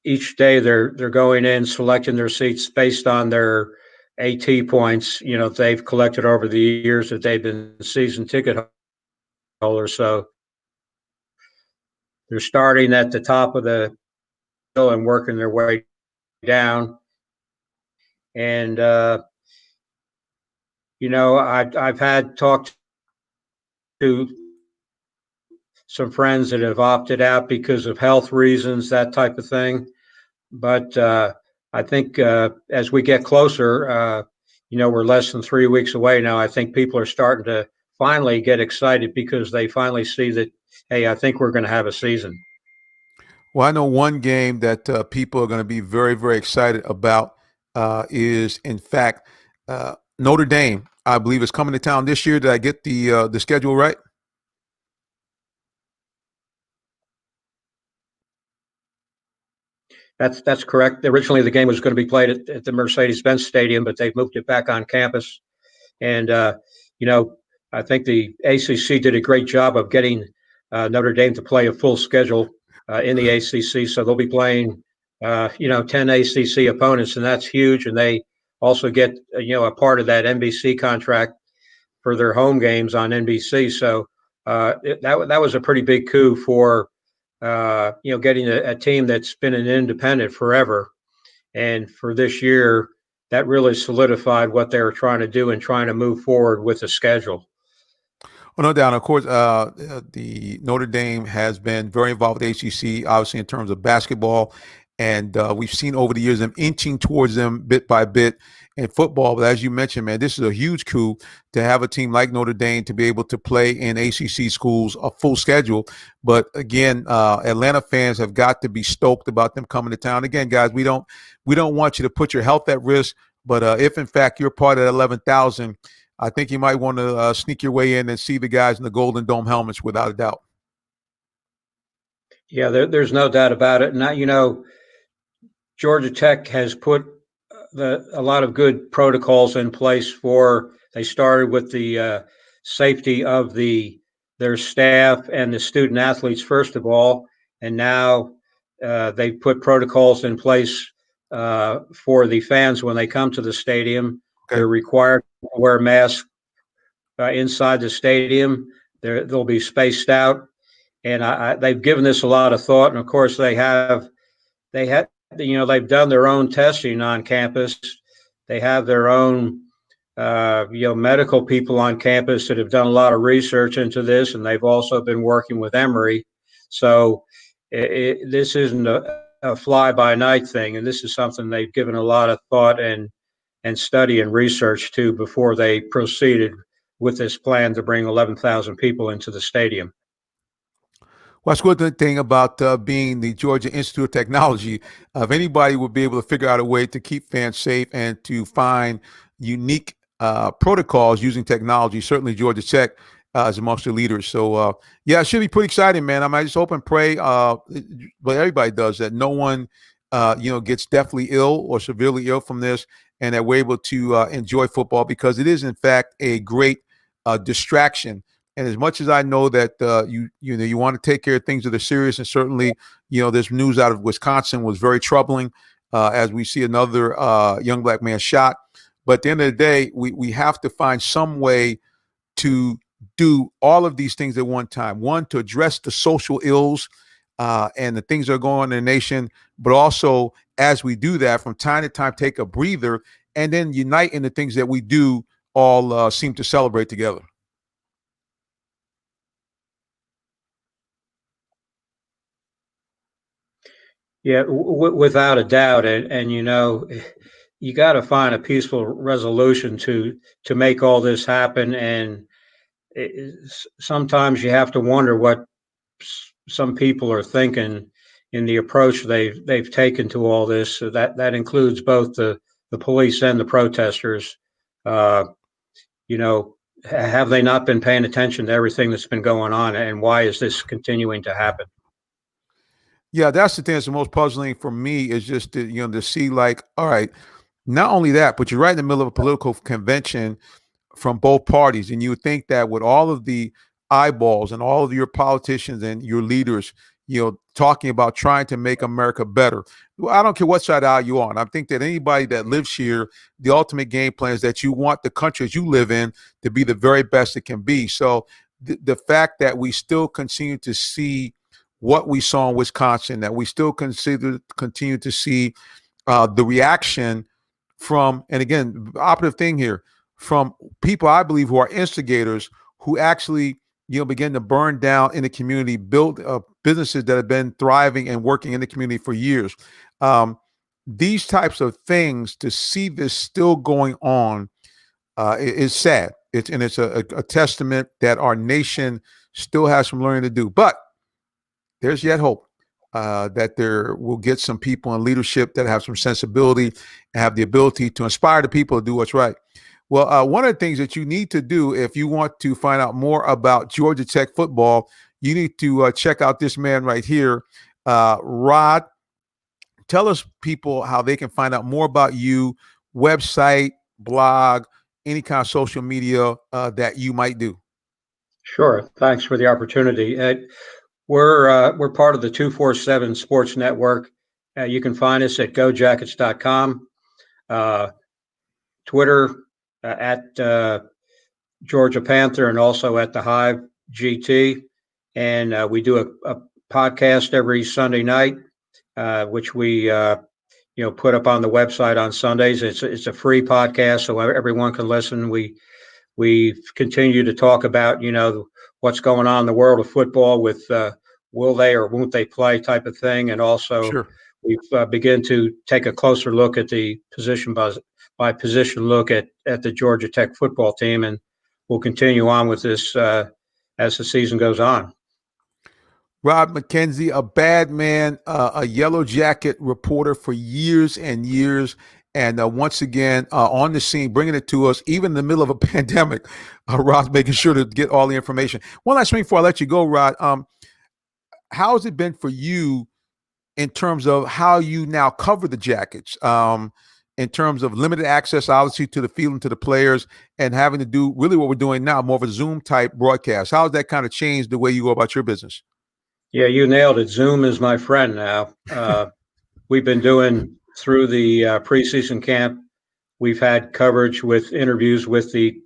Each day they're going in, selecting their seats based on their AT points, they've collected over the years that they've been season ticket holders. So they're starting at the top of the and working their way down. And I've had talked to some friends that have opted out because of health reasons, that type of thing. But I think as we get closer, we're less than 3 weeks away now. I think people are starting to finally get excited because they finally see that, hey, I think we're going to have a season. Well, I know one game that people are going to be very, very excited about is, in fact, Notre Dame. I believe is coming to town this year. Did I get the schedule right? That's correct. Originally, the game was going to be played at the Mercedes-Benz Stadium, but they've moved it back on campus. And I think the ACC did a great job of getting Notre Dame to play a full schedule in the ACC. So they'll be playing, 10 ACC opponents, and that's huge. And they also get, a part of that NBC contract for their home games on NBC. So that was a pretty big coup for, getting a team that's been an independent forever. And for this year, that really solidified what they were trying to do and trying to move forward with the schedule. Well, no doubt. Of course, the Notre Dame has been very involved with ACC, obviously in terms of basketball, and we've seen over the years them inching towards them bit by bit in football. But as you mentioned, man, this is a huge coup to have a team like Notre Dame to be able to play in ACC schools a full schedule. But again, Atlanta fans have got to be stoked about them coming to town. Again, guys, we don't want you to put your health at risk, but if in fact you're part of that 11,000. I think you might want to sneak your way in and see the guys in the Golden Dome helmets, without a doubt. Yeah, there's no doubt about it. Now, Georgia Tech has put a lot of good protocols in place they started with the safety of their staff and the student athletes, first of all, and now they've put protocols in place for the fans when they come to the stadium. Okay. They're required to wear masks inside the stadium. They'll be spaced out, and they've given this a lot of thought. And of course, they've done their own testing on campus. They have their own, medical people on campus that have done a lot of research into this, and they've also been working with Emory. So this isn't a fly-by-night thing, and this is something they've given a lot of thought and study and research to before they proceeded with this plan to bring 11,000 people into the stadium. Well, that's a good thing about being the Georgia Institute of Technology. If anybody would be able to figure out a way to keep fans safe and to find unique protocols using technology, certainly Georgia Tech is amongst the leaders. So, yeah, it should be pretty exciting, man. I just hope and pray, but everybody does, that no one, gets deathly ill or severely ill from this, and that we're able to enjoy football, because it is, in fact, a great distraction. And as much as I know that you want to take care of things that are serious, and certainly, this news out of Wisconsin was very troubling, as we see another young black man shot. But at the end of the day, we have to find some way to do all of these things at one time. One, to address the social ills and the things that are going on in the nation, but also, as we do that, from time to time, take a breather and then unite in the things that we do all seem to celebrate together. Yeah, without a doubt. And you got to find a peaceful resolution to make all this happen. And sometimes you have to wonder what some people are thinking in the approach they've taken to all this. So that includes both the police and the protesters. Have they not been paying attention to everything that's been going on, and why is this continuing to happen? Yeah, that's the thing that's the most puzzling for me, is just to see, like, all right, not only that, but you're right in the middle of a political convention from both parties, and you would think that with all of the eyeballs and all of your politicians and your leaders, talking about trying to make America better. Well, I don't care what side of the aisle you're on. I think that anybody that lives here, the ultimate game plan is that you want the country as you live in to be the very best it can be. So the fact that we still continue to see what we saw in Wisconsin, that we still continue to see the reaction from, and again, the operative thing here, from people I believe who are instigators who actually, begin to burn down in the community, build businesses that have been thriving and working in the community for years. These types of things, to see this still going on is sad. It's a testament that our nation still has some learning to do. But there's yet hope that there will get some people in leadership that have some sensibility and have the ability to inspire the people to do what's right. Well, one of the things that you need to do if you want to find out more about Georgia Tech football, you need to check out this man right here. Rod, tell us people how they can find out more about you, website, blog, any kind of social media that you might do. Sure. Thanks for the opportunity. We're part of the 247 Sports Network. You can find us at gojackets.com, Twitter at Georgia Panther, and also at the Hive GT. And we do a podcast every Sunday night, which we put up on the website on Sundays. It's a free podcast, so everyone can listen. We continue to talk about what's going on in the world of football with will they or won't they play type of thing, and also Sure. We've begun to take a closer look at the position by position look at the Georgia Tech football team, and we'll continue on with this as the season goes on. Rod McKenzie, a bad man, a Yellow Jacket reporter for years and years, and once again on the scene, bringing it to us, even in the middle of a pandemic. Rod's making sure to get all the information. One last thing before I let you go, Rod. How has it been for you in terms of how you now cover the Jackets, in terms of limited access, obviously, to the field and to the players, and having to do really what we're doing now, more of a Zoom-type broadcast? How has that kind of changed the way you go about your business? Yeah, you nailed it. Zoom is my friend now. We've been doing through the preseason camp. We've had coverage with interviews with we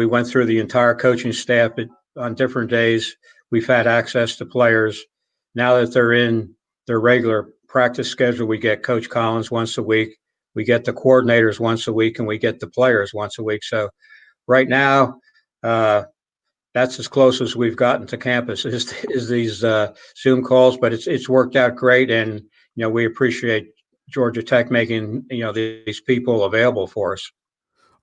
went through the entire coaching staff on different days. We've had access to players. Now that they're in their regular practice schedule, we get Coach Collins once a week. We get the coordinators once a week, and we get the players once a week. So right now, that's as close as we've gotten to campus is these Zoom calls, but it's worked out great. And, we appreciate Georgia Tech making, these people available for us.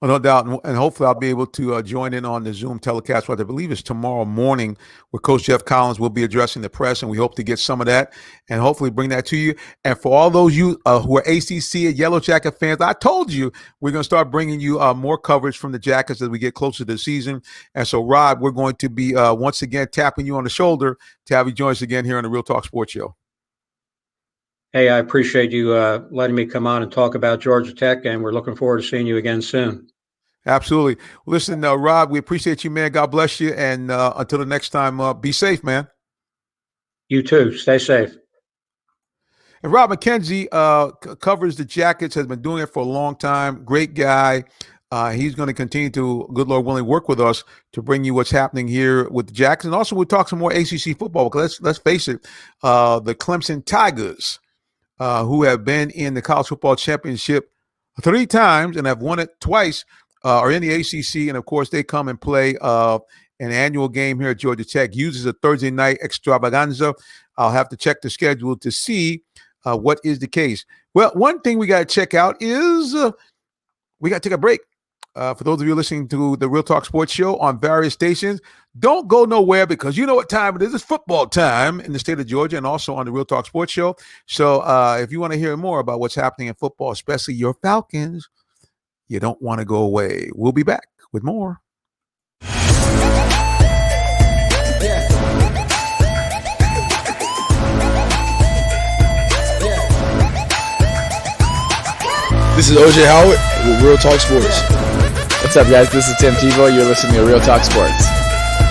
Well, no doubt. And hopefully I'll be able to join in on the Zoom telecast, what I believe is tomorrow morning, where Coach Jeff Collins will be addressing the press. And we hope to get some of that and hopefully bring that to you. And for all those you who are ACC and Yellow Jacket fans, I told you we're going to start bringing you more coverage from the Jackets as we get closer to the season. And so, Rod, we're going to be once again tapping you on the shoulder to have you join us again here on the Real Talk Sports Show. Hey, I appreciate you letting me come on and talk about Georgia Tech, and we're looking forward to seeing you again soon. Absolutely. Listen, Rod, we appreciate you, man. God bless you. And until the next time, be safe, man. You too. Stay safe. And Rod McKenzie covers the Jackets, has been doing it for a long time. Great guy. He's going to continue to, good Lord willing, work with us to bring you what's happening here with the Jackets. And also we'll talk some more ACC football, because let's face it, the Clemson Tigers, who have been in the college football championship 3 times and have won it twice, are in the ACC. And, of course, they come and play an annual game here at Georgia Tech. Uses a Thursday night extravaganza. I'll have to check the schedule to see what is the case. Well, one thing we got to check out is we got to take a break. For those of you listening to the Real Talk Sports Show on various stations, don't go nowhere, because you know what time it is. It's football time in the state of Georgia, and also on the Real Talk Sports Show. So if you want to hear more about what's happening in football, especially your Falcons, you don't want to go away. We'll be back with more. This is OJ Howard with Real Talk Sports. What's up, guys? This is Tim Tebow. You're listening to Real Talk Sports.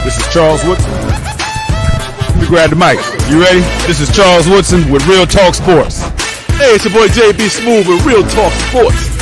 This is Charles Woodson. Let me grab the mic. You ready? This is Charles Woodson with Real Talk Sports. Hey, it's your boy JB Smooth with Real Talk Sports.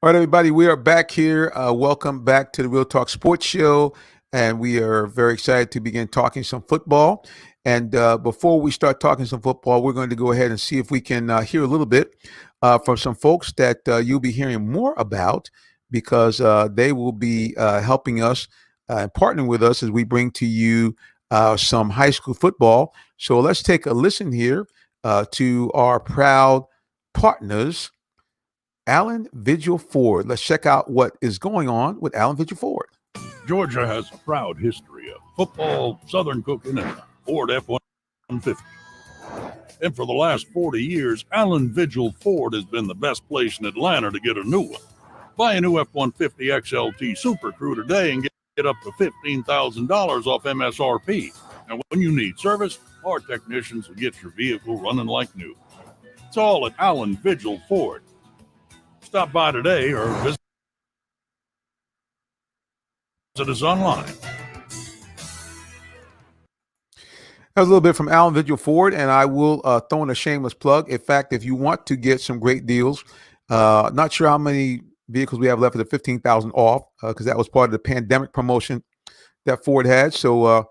All right, everybody, we are back here. Welcome back to the Real Talk Sports Show, and we are very excited to begin talking some football. And before we start talking some football, we're going to go ahead and see if we can hear a little bit from some folks that you'll be hearing more about, because they will be helping us and partnering with us as we bring to you some high school football. So let's take a listen here to our proud partners, Allen Vigil Ford. Let's check out what is going on with Allen Vigil Ford. Georgia has a proud history of football, Southern cooking, and Ford F-150. And for the last 40 years, Allen Vigil Ford has been the best place in Atlanta to get a new one. Buy a new F-150 XLT Super Crew today and get up to $15,000 off MSRP. And when you need service, our technicians will get your vehicle running like new. It's all at Allen Vigil Ford. Stop by today or visit us online. That was a little bit from Allen Vigil Ford, and I will throw in a shameless plug. In fact, if you want to get some great deals, not sure how many vehicles we have left of the $15,000 off, because that was part of the pandemic promotion that Ford had. So,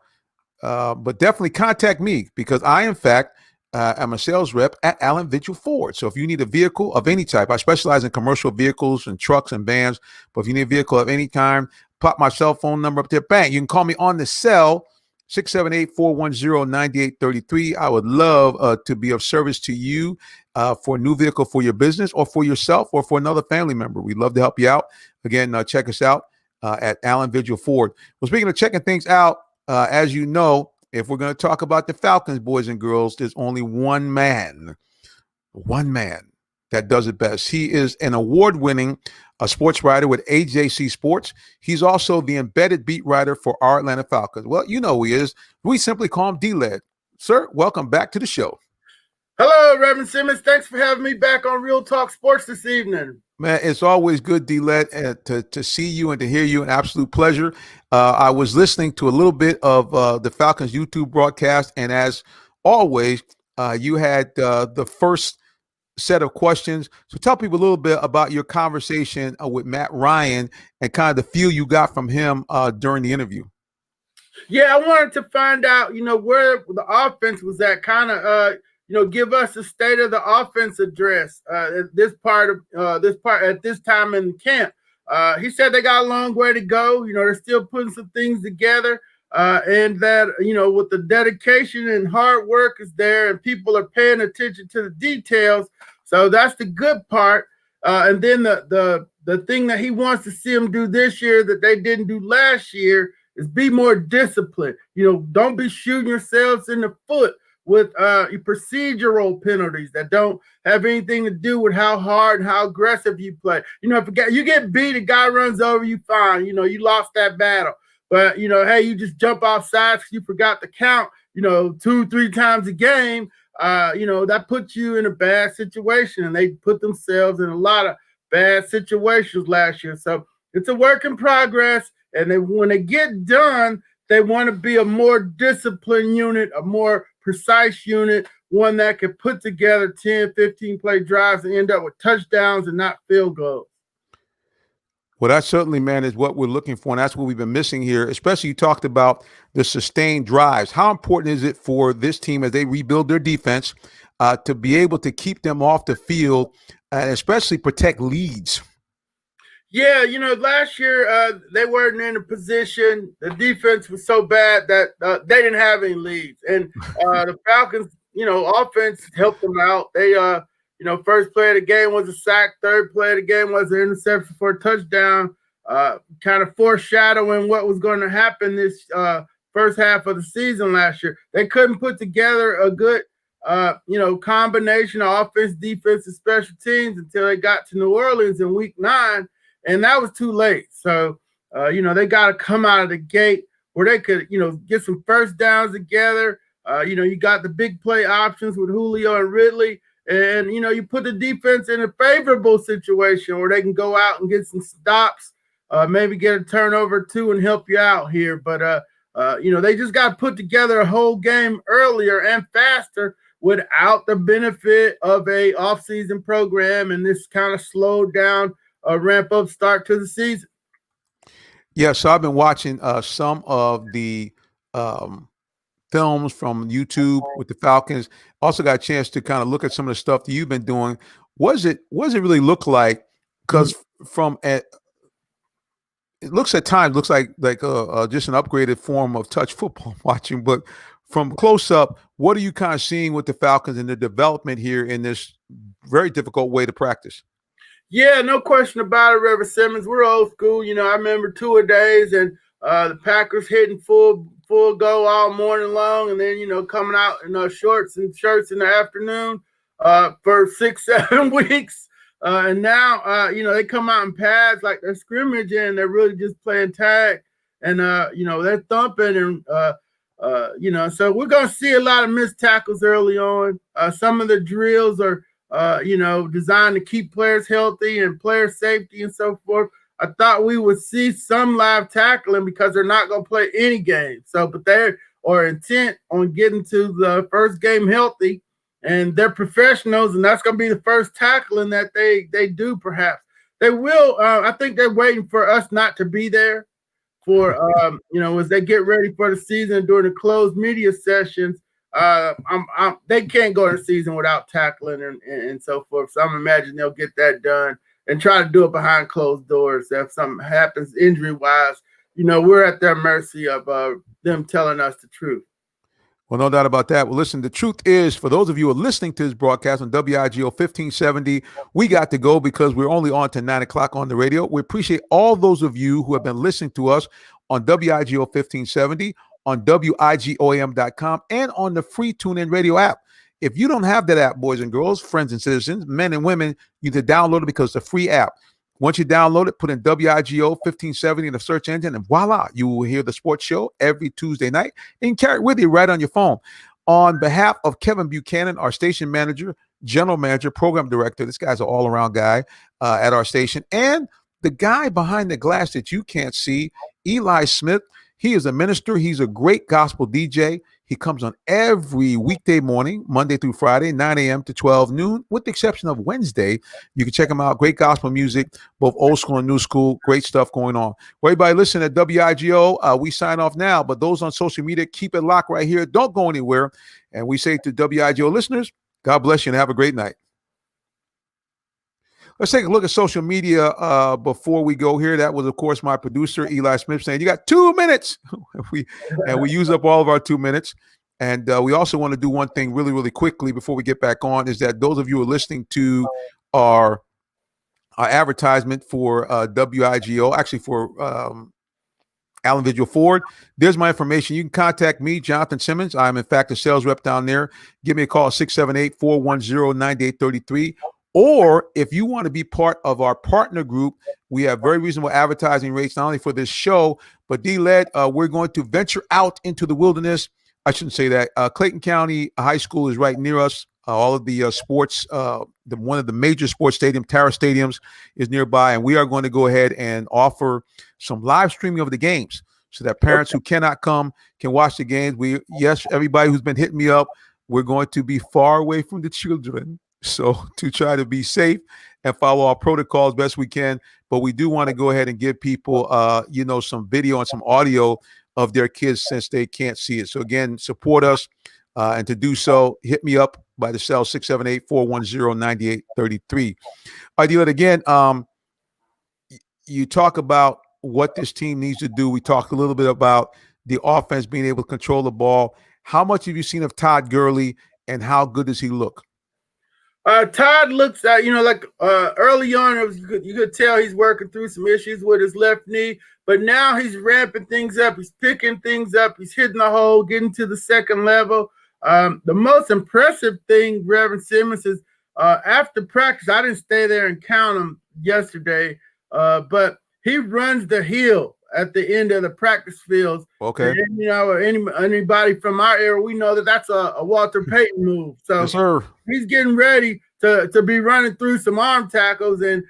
but definitely contact me, because I, in fact, I'm a sales rep at Allen Vigil Ford. So if you need a vehicle of any type, I specialize in commercial vehicles and trucks and vans, but if you need a vehicle of any kind, pop my cell phone number up there. Bang, you can call me on the cell, 678-410-9833. I would love to be of service to you for a new vehicle for your business or for yourself or for another family member. We'd love to help you out. Again, check us out at Allen Vigil Ford. Well, speaking of checking things out, as you know, if we're going to talk about the Falcons, boys and girls, there's only one man that does it best. He is an award-winning sports writer with AJC Sports. He's also the embedded beat writer for our Atlanta Falcons. Well, you know who he is. We simply call him D-Led. Sir, welcome back to the show. Hello, Reverend Simmons. Thanks for having me back on Real Talk Sports this evening. Man, it's always good, D-Led, to see you and to hear you. An absolute pleasure. I was listening to a little bit of the Falcons YouTube broadcast, and as always, you had the first set of questions. So tell people a little bit about your conversation with Matt Ryan and kind of the feel you got from him during the interview. Yeah, I wanted to find out, where the offense was at, kind of, give us a state of the offense address at this time in camp. He said they got a long way to go. They're still putting some things together, and that, with the dedication and hard work is there, and people are paying attention to the details. So that's the good part. And then the thing that he wants to see them do this year that they didn't do last year is be more disciplined. Don't be shooting yourselves in the foot with procedural penalties that don't have anything to do with how hard and how aggressive you play. If you get beat, a guy runs over you, fine. You lost that battle. But, hey, you just jump off sides because you forgot to count, 2-3 times a game. That puts you in a bad situation, and they put themselves in a lot of bad situations last year. So it's a work in progress. And when they get done, they want to be a more disciplined unit, a more precise unit, one that can put together 10, 15 play drives and end up with touchdowns and not field goals. Well, that certainly, man, is what we're looking for, and that's what we've been missing here. Especially, you talked about the sustained drives. How important is it for this team as they rebuild their defense to be able to keep them off the field and especially protect leads? Yeah, last year they weren't in a position. The defense was so bad that they didn't have any leads, and the Falcons, offense helped them out. They first play of the game was a sack. Third play of the game was an interception for a touchdown, kind of foreshadowing what was going to happen this first half of the season last year. They couldn't put together a good, combination of offense, defense, and special teams until they got to New Orleans in week 9, and that was too late. So, they got to come out of the gate where they could, get some first downs together. You got the big play options with Julio and Ridley. And, you put the defense in a favorable situation where they can go out and get some stops, maybe get a turnover too and help you out here. But, they just got to put together a whole game earlier and faster without the benefit of a offseason program and this kind of slowed down ramp up start to the season. Yeah, so I've been watching some of the films from YouTube with the Falcons. Also got a chance to kind of look at some of the stuff that you've been doing. What does it really look like? Because from it looks at times like just an upgraded form of touch football watching, but from close up, what are you kind of seeing with the Falcons and the development here in this very difficult way to practice? Yeah, no question about it, Reverend Simmons. We're old school. You know, I remember two-a-days and the Packers hitting full go all morning long, and then, you know, coming out in shorts and shirts in the afternoon for 6-7 weeks. And now, you know, they come out in pads like they're scrimmage and they're really just playing tag. And, you know, they're thumping and, you know, so we're going to see a lot of missed tackles early on. Some of the drills are, you know, designed to keep players healthy and player safety and so forth. I thought we would see some live tackling because they're not going to play any game. So, but they are intent on getting to the first game healthy, and they're professionals, and that's going to be the first tackling that they do. Perhaps they will. I think they're waiting for us not to be there for, you know, as they get ready for the season during the closed media sessions. They can't go in the season without tackling and so forth. So I'm imagining they'll get that done and try to do it behind closed doors. If something happens injury-wise, you know, we're at their mercy of them telling us the truth. Well, no doubt about that. Well, listen, the truth is, for those of you who are listening to this broadcast on WIGO 1570, we got to go because we're only on to 9 o'clock on the radio. We appreciate all those of you who have been listening to us on WIGO 1570, on WIGOAM.com, and on the free TuneIn Radio app. If you don't have that app, boys and girls, friends and citizens, men and women, you need to download it because it's a free app. Once you download it, put in WIGO 1570 in the search engine, and voila, you will hear the sports show every Tuesday night and carry it with you right on your phone. On behalf of Kevin Buchanan, our station manager, general manager, program director, this guy's an all-around guy at our station, and the guy behind the glass that you can't see, Eli Smith. He is a minister. He's a great gospel DJ. He comes on every weekday morning, Monday through Friday, 9 a.m. to 12 noon, with the exception of Wednesday. You can check him out. Great gospel music, both old school and new school. Great stuff going on. Well, everybody listen at WIGO. We sign off now, but those on social media, keep it locked right here. Don't go anywhere. And we say to WIGO listeners, God bless you and have a great night. Let's take a look at social media before we go here. That was, of course, my producer, Eli Smith, saying, you got 2 minutes. we use up all of our 2 minutes. And we also want to do one thing really, really quickly before we get back on, is that those of you who are listening to our advertisement for WIGO, actually for Allen Vigil Ford, there's my information. You can contact me, Jonathan Simmons. I'm, in fact, a sales rep down there. Give me a call, 678-410-9833. Or if you want to be part of our partner group, we have very reasonable advertising rates, not only for this show, but D-Led, we're going to venture out into the wilderness. I shouldn't say that. Clayton County High School is right near us. All of the sports, one of the major sports stadiums, Tara Stadiums, is nearby. And we are going to go ahead and offer some live streaming of the games so that parents who cannot come can watch the games. Yes, everybody who's been hitting me up, we're going to be far away from the children. So to try to be safe and follow our protocols best we can, but we do want to go ahead and give people, you know, some video and some audio of their kids since they can't see it. So again, support us, and to do so, hit me up by the cell 678-410-9833. Ideal again. You talk about what this team needs to do. We talked a little bit about the offense being able to control the ball. How much have you seen of Todd Gurley, and how good does he look? Todd looks at, you know, like early on, you could tell he's working through some issues with his left knee, but now he's ramping things up. He's picking things up. He's hitting the hole, getting to the second level. The most impressive thing, Reverend Simmons, is after practice, I didn't stay there and count him yesterday, but he runs the hill at the end of the practice fields. Okay. And, you know, anybody from our era, we know that that's a Walter Payton move. So yes, sir. He's getting ready to be running through some arm tackles and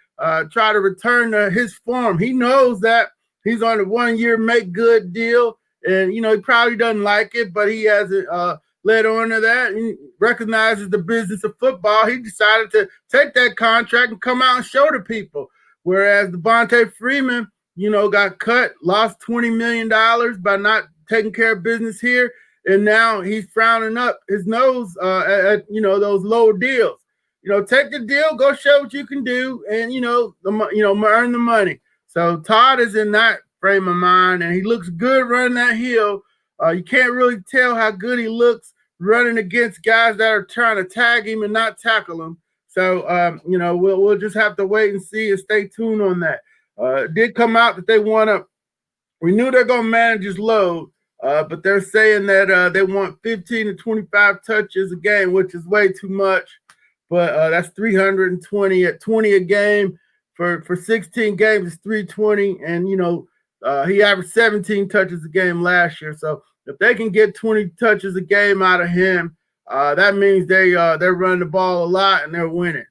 try to return to his form. He knows that he's on a 1-year make good deal. And, you know, he probably doesn't like it, but he hasn't led on to that. He recognizes the business of football. He decided to take that contract and come out and show the people. whereas Devontae Freeman, got cut, lost $20 million by not taking care of business here, and now he's frowning up his nose at those lower deals. Take the deal, go show what you can do, and earn the money. So Todd is in that frame of mind, and he looks good running that hill. You can't really tell how good he looks running against guys that are trying to tag him and not tackle him. So we'll just have to wait and see and stay tuned on that. It did come out that they want to. We knew they're going to manage his load, but they're saying that they want 15 to 25 touches a game, which is way too much. But that's 320 at 20 a game for 16 games is 320, and he averaged 17 touches a game last year. So if they can get 20 touches a game out of him, that means they're running the ball a lot and they're winning.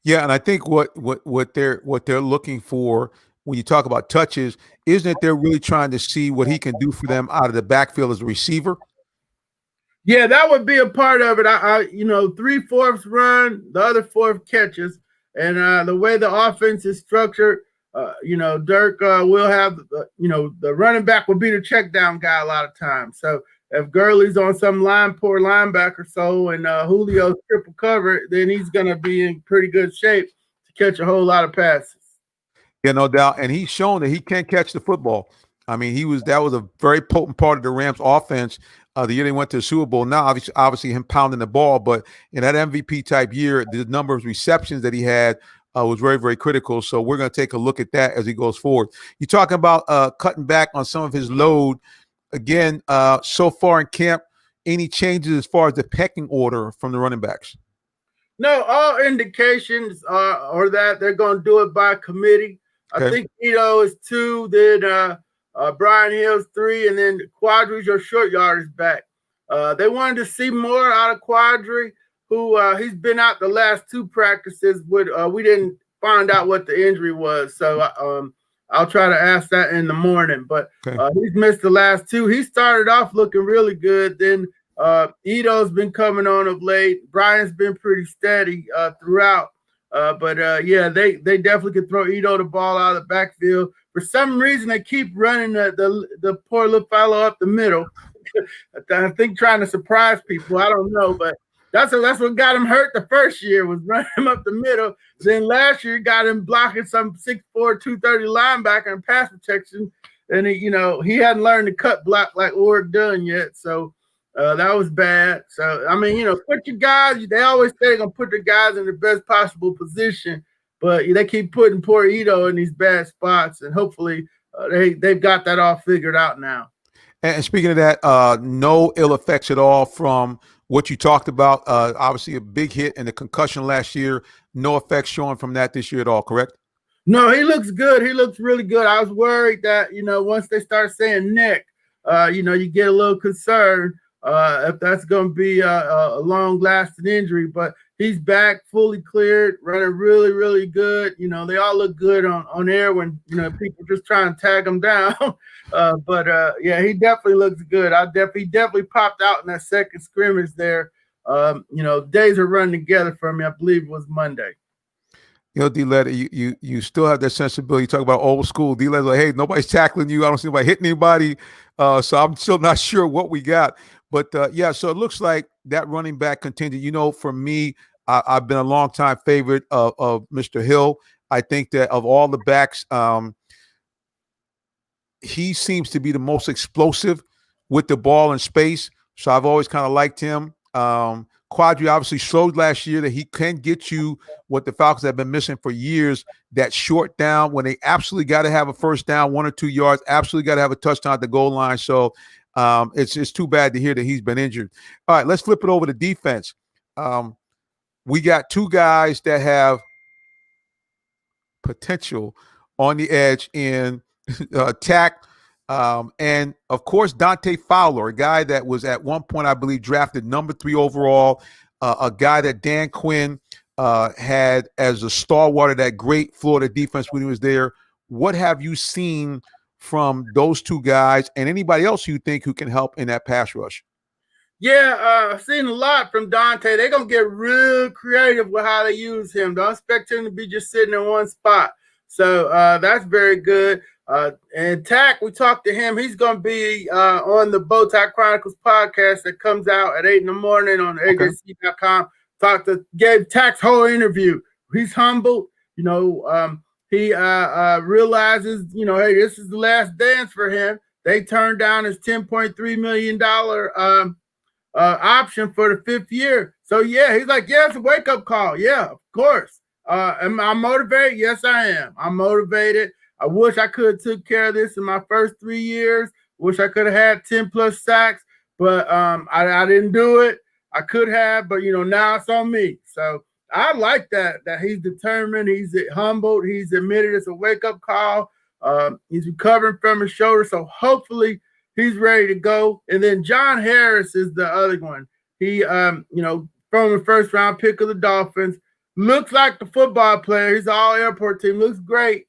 Yeah, and I think what they're looking for when you talk about touches isn't that they're really trying to see what he can do for them out of the backfield as a receiver. Yeah, that would be a part of it. I 3/4 run, the other fourth catches, and the way the offense is structured, Dirk will have the running back will be the check down guy a lot of times. So if Gurley's on some poor linebacker, and Julio's triple covered, then he's gonna be in pretty good shape to catch a whole lot of passes. Yeah, no doubt, and he's shown that he can catch the football. I mean, that was a very potent part of the Rams' offense. The year they went to the Super Bowl. Now, obviously, him pounding the ball, but in that MVP type year, the number of receptions that he had was very, very critical. So we're going to take a look at that as he goes forward. You're talking about cutting back on some of his load. Again, so far in camp, any changes as far as the pecking order from the running backs? No, all indications are that they're going to do it by committee. Okay. I think Ito is 2, then Brian Hill's 3, and then Quadri's your short yard is back. They wanted to see more out of Quadri, who he's been out the last 2 practices. We didn't find out what the injury was, so I'll try to ask that in the morning. But he's missed the last 2. He started off looking really good. Then Ito's been coming on of late. Brian's been pretty steady throughout. But they definitely could throw Ito the ball out of the backfield. For some reason, they keep running the poor little fellow up the middle. I think trying to surprise people. I don't know, but that's what got him hurt the first year, was running him up the middle. Then last year got him blocking some 6'4", 230 linebacker in pass protection, and he hadn't learned to cut block like Org done yet. So that was bad. So I mean, put your guys. They always say they're gonna put their guys in the best possible position, but they keep putting poor Ito in these bad spots, and hopefully they've got that all figured out now. And speaking of that, no ill effects at all from what you talked about. Obviously, a big hit and a concussion last year. No effects showing from that this year at all, correct? No, he looks good. He looks really good. I was worried that once they start saying neck, you get a little concerned if that's going to be a long-lasting injury. But he's back, fully cleared, running really, really good. They all look good on air when people just try and tag him down. But he definitely looks good. He definitely popped out in that second scrimmage there. Days are running together for me. I believe it was Monday. D-Led, you still have that sensibility. You talk about old school. D-Led's like, hey, nobody's tackling you. I don't see anybody hitting anybody. So I'm still not sure what we got. But, so it looks like that running back contingent. For me, I've been a long-time favorite of Mr. Hill. I think that of all the backs, he seems to be the most explosive with the ball in space. So I've always kind of liked him. Quadri obviously showed last year that he can get you what the Falcons have been missing for years, that short down when they absolutely got to have a first down, 1 or 2 yards, absolutely got to have a touchdown at the goal line. So it's too bad to hear that he's been injured. All right, let's flip it over to defense. We got 2 guys that have potential on the edge in Tack. And of course, Dante Fowler, a guy that was at one point, I believe, drafted number 3 overall, a guy that Dan Quinn had as a stalwart of that great Florida defense when he was there. What have you seen from those 2 guys and anybody else you think who can help in that pass rush? Yeah, I've seen a lot from Dante. They're going to get real creative with how they use him. Don't expect him to be just sitting in one spot. So that's very good. And Tack, we talked to him. He's going to be on the Bowtie Chronicles podcast that comes out at 8 in the morning on AJC.com. Gave Tack's whole interview. He's humbled. He realizes, hey, this is the last dance for him. They turned down his $10.3 million option for the 5th year. So, yeah, he's like, yeah, it's a wake-up call. Yeah, of course. Am I motivated? Yes, I am. I'm motivated. I wish I could have took care of this in my first 3 years. Wish I could have had 10-plus sacks, but I didn't do it. I could have, but, now it's on me. So I like that he's determined. He's humbled. He's admitted it's a wake-up call. He's recovering from his shoulder, so hopefully he's ready to go. And then John Harris is the other one. He, from the first-round pick of the Dolphins, looks like the football player. He's an all-airport team. Looks great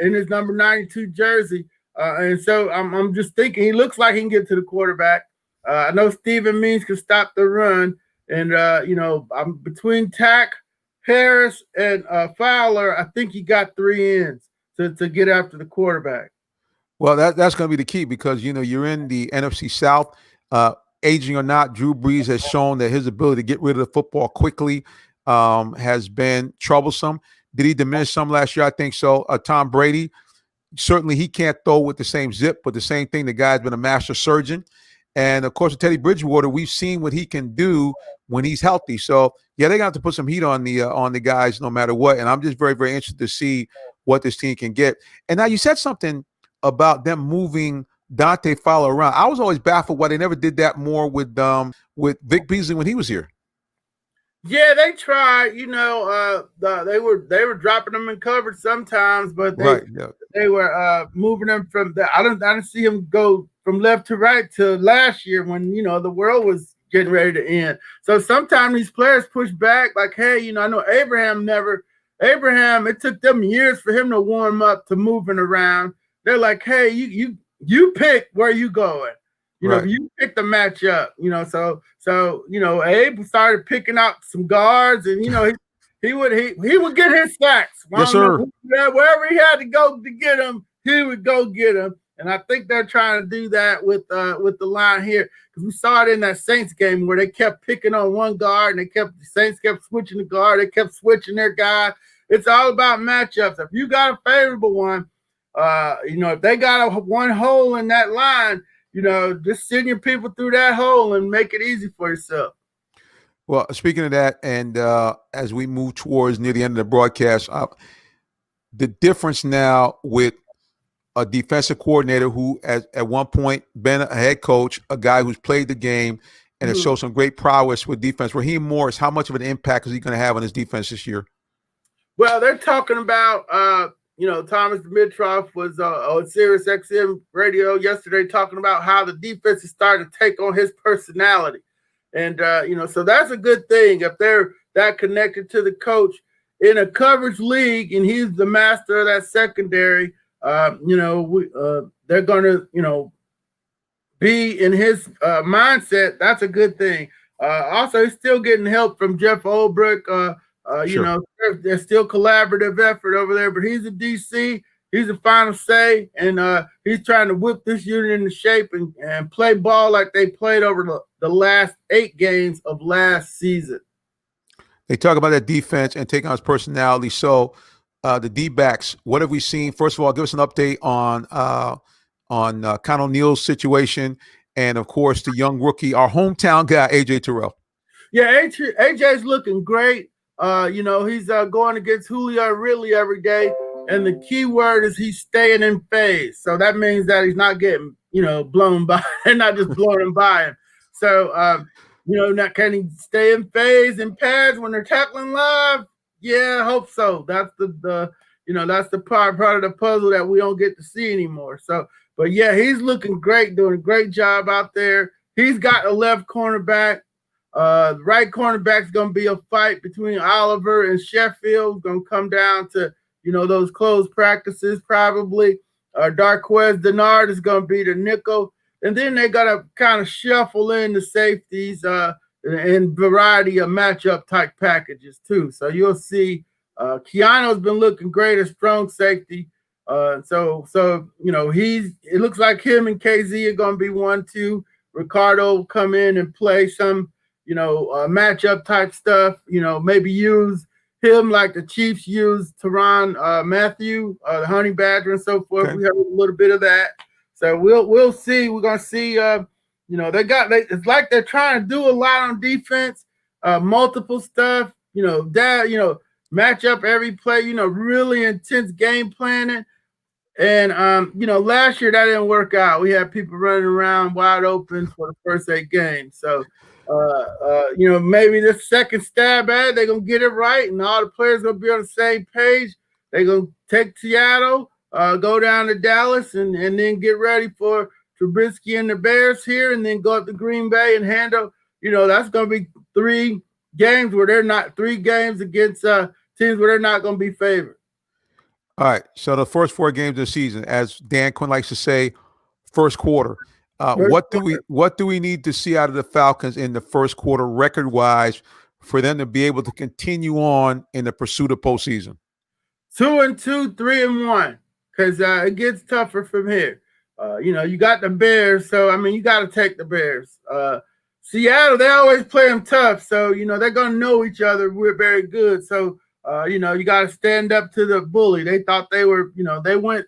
in his number 92 jersey. And so I'm just thinking he looks like he can get to the quarterback. I know Steven Means can stop the run. And, I'm between Tack, Harris, and Fowler. I think he got 3 ends to get after the quarterback. Well, that's going to be the key because, you're in the NFC South. Aging or not, Drew Brees has shown that his ability to get rid of the football quickly has been troublesome. Did he diminish some last year? I think so. Tom Brady, certainly he can't throw with the same zip, but the same thing, the guy's been a master surgeon. And, of course, with Teddy Bridgewater, we've seen what he can do when he's healthy. So, yeah, they're going to have to put some heat on the guys no matter what. And I'm just very, very interested to see what this team can get. And now you said something about them moving Dante Fowler around. I was always baffled why they never did that more with Vic Beasley when he was here. Yeah, they tried. They were dropping them in coverage sometimes, but they were moving them from the. I didn't see him go from left to right to last year when the world was getting ready to end. So sometimes these players push back, like, hey, I know Abraham. It took them years for him to warm up to moving around. They're like, hey, you pick where you going. Right. You pick the matchup. So Abe started picking out some guards, and he would get his sacks. Yes, sir. Wherever he had to go to get them, he would go get them. And I think they're trying to do that with the line here, because we saw it in that Saints game where they kept picking on one guard, and the Saints kept switching the guard. They kept switching their guy. It's all about matchups. If you got a favorable one, if they got one hole in that line, just send your people through that hole and make it easy for yourself. Well, speaking of that, and as we move towards near the end of the broadcast, the difference now with a defensive coordinator who at one point been a head coach, a guy who's played the game and has shown some great prowess with defense. Raheem Morris, how much of an impact is he going to have on his defense this year? Well, they're talking about Thomas Dimitroff was on Sirius XM radio yesterday talking about how the defense is starting to take on his personality. And, so that's a good thing. If they're that connected to the coach in a coverage league and he's the master of that secondary, they're going to, be in his mindset. That's a good thing. Also, he's still getting help from Jeff Olbrich. Sure. There's still collaborative effort over there, but he's a DC. He's a final say, and he's trying to whip this unit into shape and play ball like they played over the last 8 games of last season. They talk about that defense and taking on his personality. So the D-backs, what have we seen? First of all, give us an update on Con O'Neill's situation, and of course the young rookie, our hometown guy, AJ Terrell. Yeah, AJ's looking great. He's going against Julio Ridley every day, and the key word is he's staying in phase. So that means that he's not getting, blown by, and not just blowing him by him. So, not can he stay in phase and pads when they're tackling live? Yeah, I hope so. That's that's the part of the puzzle that we don't get to see anymore. So, but yeah, he's looking great, doing a great job out there. He's got a left cornerback. The right cornerback is going to be a fight between Oliver and Sheffield. It's going to come down to, those closed practices probably. Darquez Denard is going to be the nickel. And then they got to kind of shuffle in the safeties and variety of matchup type packages too. So you'll see Keanu's been looking great as strong safety. So it looks like him and KZ are going to be 1-2. Ricardo will come in and play some, matchup type stuff. Maybe use him like the Chiefs used Tyrann Mathieu, the Honey Badger, and so forth. Okay. We have a little bit of that. So we'll see. We're gonna see. It's like they're trying to do a lot on defense, multiple stuff. Match up every play. Really intense game planning. And last year that didn't work out. We had people running around wide open for the first 8 games. So maybe this second stab at it, they're gonna get it right, and all the players gonna be on the same page. They're gonna take Seattle, go down to Dallas, and then get ready for Trubisky and the Bears here, and then go up to Green Bay and handle. That's gonna be 3 games where they're not 3 games against teams where they're not gonna be favored. All right. So the first 4 games of the season, as Dan Quinn likes to say, first quarter. What do we need to see out of the Falcons in the first quarter, record wise, for them to be able to continue on in the pursuit of postseason? 2-2, 3-1, because it gets tougher from here. You got the Bears, so you got to take the Bears. Seattle, they always play them tough, so they're gonna know each other. We're very good, so you got to stand up to the bully. They thought they were, they went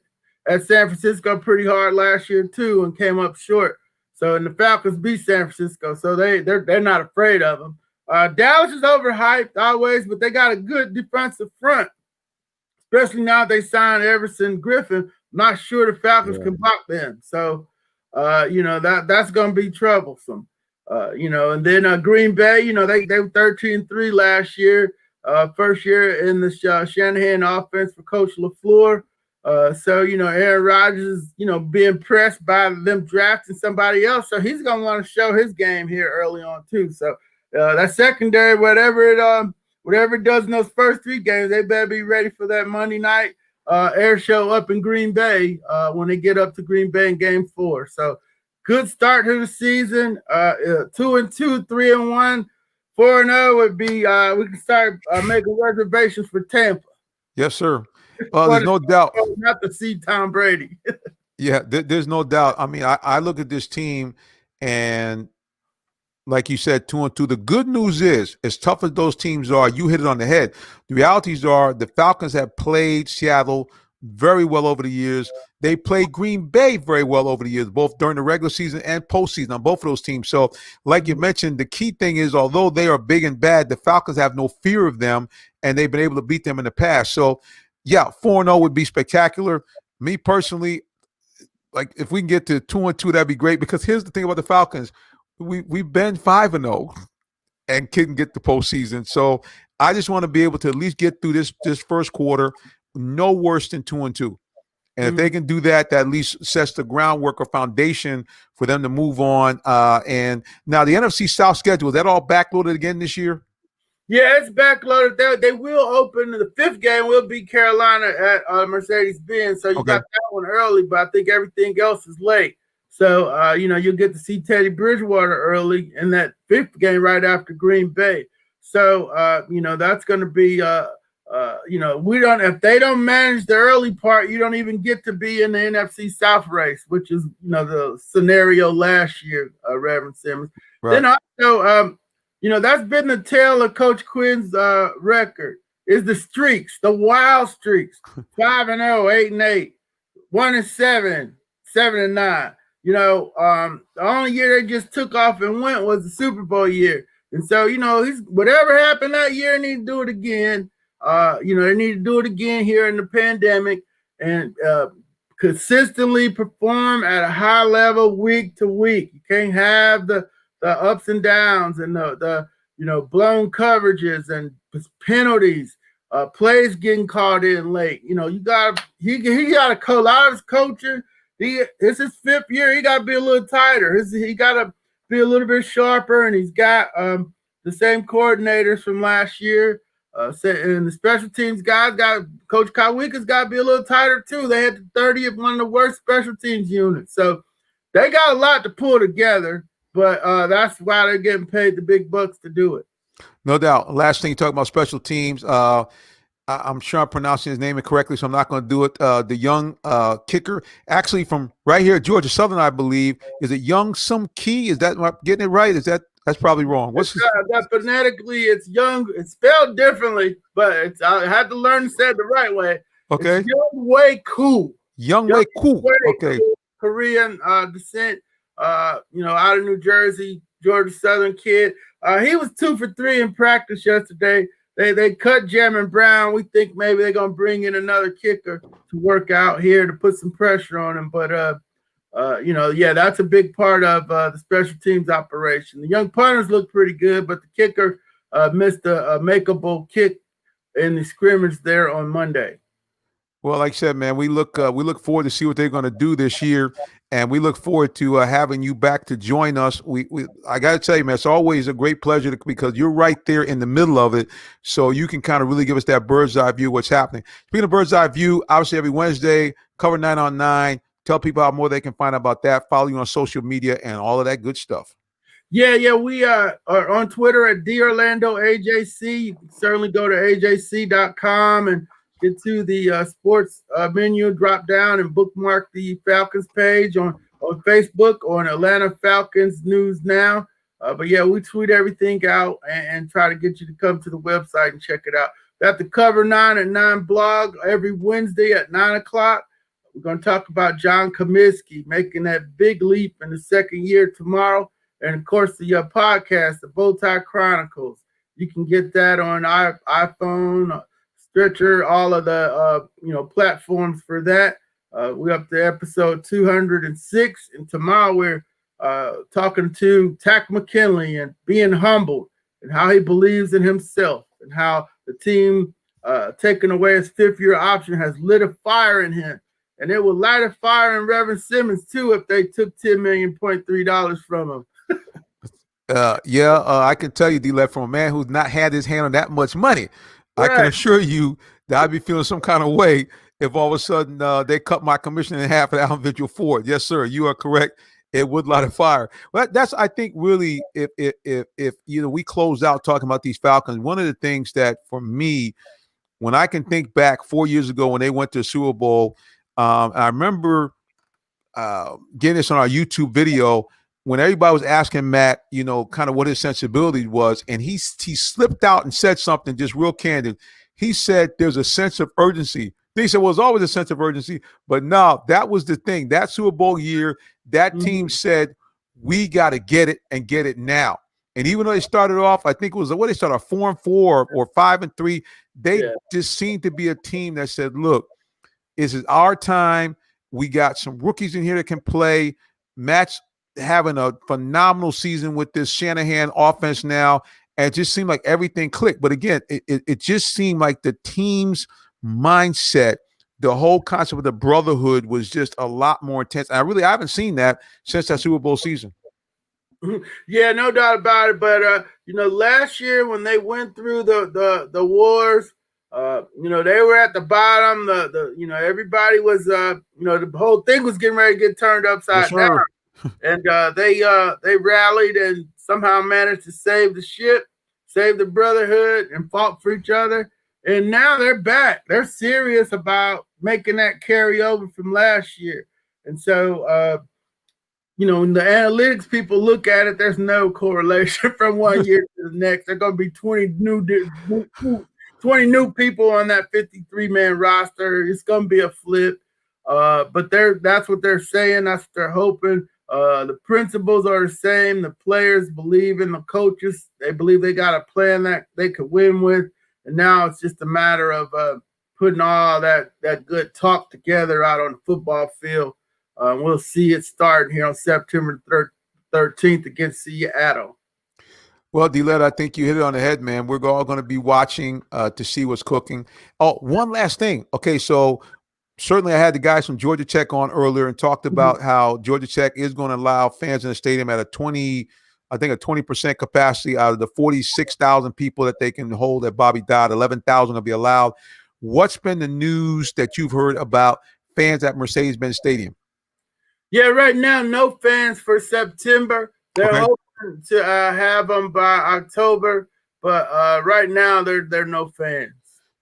at San Francisco pretty hard last year too and came up short. So and the Falcons beat San Francisco, so they're not afraid of them. Dallas is overhyped always, but they got a good defensive front, especially now they signed Everson Griffin. Not sure the Falcons can block them, so that's going to be troublesome. And then Green Bay, they were 13-3 last year. First year in the Shanahan offense for Coach LaFleur. Aaron Rodgers is, being pressed by them drafting somebody else. So he's going to want to show his game here early on too. So that secondary, whatever it does in those first 3 games, they better be ready for that Monday night air show up in Green Bay when they get up to Green Bay in game 4. So good start to the season. 2-2, 3-1. 4-0 would be we can start making reservations for Tampa. Yes, sir. There's no doubt. Not to see Tom Brady. Yeah, there's no doubt. I look at this team, and like you said, 2-2. The good news is, as tough as those teams are, you hit it on the head. The realities are the Falcons have played Seattle very well over the years. They played Green Bay very well over the years, both during the regular season and postseason on both of those teams. So, like you mentioned, the key thing is, although they are big and bad, the Falcons have no fear of them, and they've been able to beat them in the past. So, yeah, 4-0 would be spectacular. Me personally, like if we can get to 2-2, that'd be great. Because here's the thing about the Falcons: we've been 5-0 and couldn't get the postseason. So, I just want to be able to at least get through this first quarter, no worse than 2-2. And if they can do that, that at least sets the groundwork or foundation for them to move on. And now the NFC South schedule, is that all backloaded again this year? Yeah, it's backloaded. They will open the 5th game. Will be Carolina at Mercedes-Benz. So you got that one early, but I think everything else is late. So, you'll get to see Teddy Bridgewater early in that 5th game right after Green Bay. So, that's going to be if they don't manage the early part, you don't even get to be in the NFC South race, which is, the scenario last year, Reverend Simmons. Right. Then also, that's been the tale of Coach Quinn's record is the streaks, the wild streaks, 5-0, 8-8, 1-7, 7-9. The only year they just took off and went was the Super Bowl year. And so, he's whatever happened that year, need to do it again. They need to do it again here in the pandemic and consistently perform at a high level week to week. You can't have the ups and downs and the blown coverages and penalties, plays getting called in late. He got to a lot of his coaching. It's his 5th year. He got to be a little tighter. He got to be a little bit sharper, and he's got the same coordinators from last year. And the special teams guys Coach Kawika's got to be a little tighter too. They had the 30th, one of the worst special teams units. So they got a lot to pull together, but that's why they're getting paid the big bucks to do it. No doubt. Last thing, talking about special teams. I'm sure I'm pronouncing his name incorrectly, so I'm not going to do it. The young kicker, actually from right here, Georgia Southern, I believe. Is it Young Sum Key? Is that, am I getting it right? That's probably wrong? What's his? That phonetically, it's young. It's spelled differently, but I had to learn to say it the right way. Okay, It's Young Wei Koo. Young Wei Koo. Okay, Korean descent. Out of New Jersey, Georgia Southern kid. He was 2 for 3 in practice yesterday. They cut Jamin Brown. We think maybe they're gonna bring in another kicker to work out here to put some pressure on him. But that's a big part of the special teams operation. The young punters look pretty good, but the kicker missed a makeable kick in the scrimmage there on Monday. well, like I said, man, we look forward to see what they're going to do this year, and we look forward to having you back to join us. I got to tell you, man, it's always a great pleasure because you're right there in the middle of it, so you can kind of really give us that bird's eye view of what's happening. Speaking of bird's eye view, obviously every Wednesday, cover 9 on 9. Tell people how more they can find out about that. Follow you on social media and all of that good stuff. Yeah, we are on Twitter at DOrlandoAJC. You can certainly go to ajc.com and get to the sports menu, drop down and bookmark the Falcons page on Facebook or on Atlanta Falcons News Now. But yeah, we tweet everything out and try to get you to come to the website and check it out. We have the Cover 9 at 9 blog every Wednesday at 9 o'clock. We're going to talk about John Comiskey making that big leap in the second year tomorrow. And, of course, the podcast, the Bowtie Chronicles. You can get that on iPhone, Stitcher, all of the platforms for that. We're up to episode 206. And tomorrow we're talking to Tack McKinley and being humbled and how he believes in himself and how the team taking away his fifth-year option has lit a fire in him. And it will light a fire in Reverend Simmons, too, if they took $10.3 million from him. I can tell you, D-Left, from a man who's not had his hand on that much money, right. I can assure you that I'd be feeling some kind of way if all of a sudden they cut my commission in half at Allen Vigil Ford. Yes, sir, you are correct. It would light a fire. Well, that's, I think, really, if we close out talking about these Falcons, one of the things that for me, when I can think back 4 years ago when they went to the Super Bowl, I remember getting this on our YouTube video when everybody was asking Matt, kind of what his sensibility was, and he slipped out and said something just real candid. He said there's a sense of urgency. They said, well, there's always a sense of urgency, but no, that was the thing. That Super Bowl year, that team said, we got to get it and get it now. And even though they started off, I think it was they started 4-4 or 5-3, they just seemed to be a team that said, look, this is our time. We got some rookies in here that can play. Matt's having a phenomenal season with this Shanahan offense now. And it just seemed like everything clicked. But again, it just seemed like the team's mindset, the whole concept of the brotherhood was just a lot more intense. I haven't seen that since that Super Bowl season. Yeah, no doubt about it. But, last year when they went through the wars, they were at the bottom. Everybody was, the whole thing was getting ready to get turned upside down. And they rallied and somehow managed to save the ship, save the brotherhood, and fought for each other. And now they're back. They're serious about making that carryover from last year. And so, when the analytics people look at it, there's no correlation from one year to the next. There are going to be 20 new people on that 53-man roster. It's going to be a flip. But that's what they're saying. That's what they're hoping. The principles are the same. The players believe in the coaches. They believe they got a plan that they could win with. And now it's just a matter of putting all that good talk together out on the football field. We'll see it starting here on September 13th against Seattle. Well, D-Led, I think you hit it on the head, man. We're all going to be watching to see what's cooking. Oh, one last thing. Okay, so certainly I had the guys from Georgia Tech on earlier and talked about how Georgia Tech is going to allow fans in the stadium at a 20% capacity out of the 46,000 people that they can hold at Bobby Dodd. 11,000 will be allowed. What's been the news that you've heard about fans at Mercedes-Benz Stadium? Yeah, right now, no fans for September. They're hoping to have them by October, but right now, there are no fans.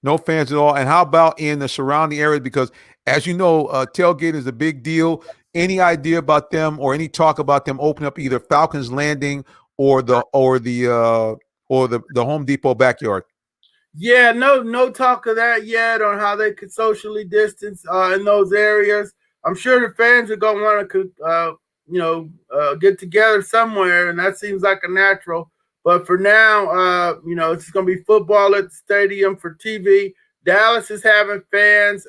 No fans at all. And how about in the surrounding areas? Because as you know, tailgate is a big deal. Any idea about them or any talk about them opening up either Falcons Landing or the Home Depot backyard? Yeah, no talk of that yet on how they could socially distance in those areas. I'm sure the fans are going to want to, get together somewhere, and that seems like a natural. But for now, it's going to be football at the stadium for TV. Dallas is having fans.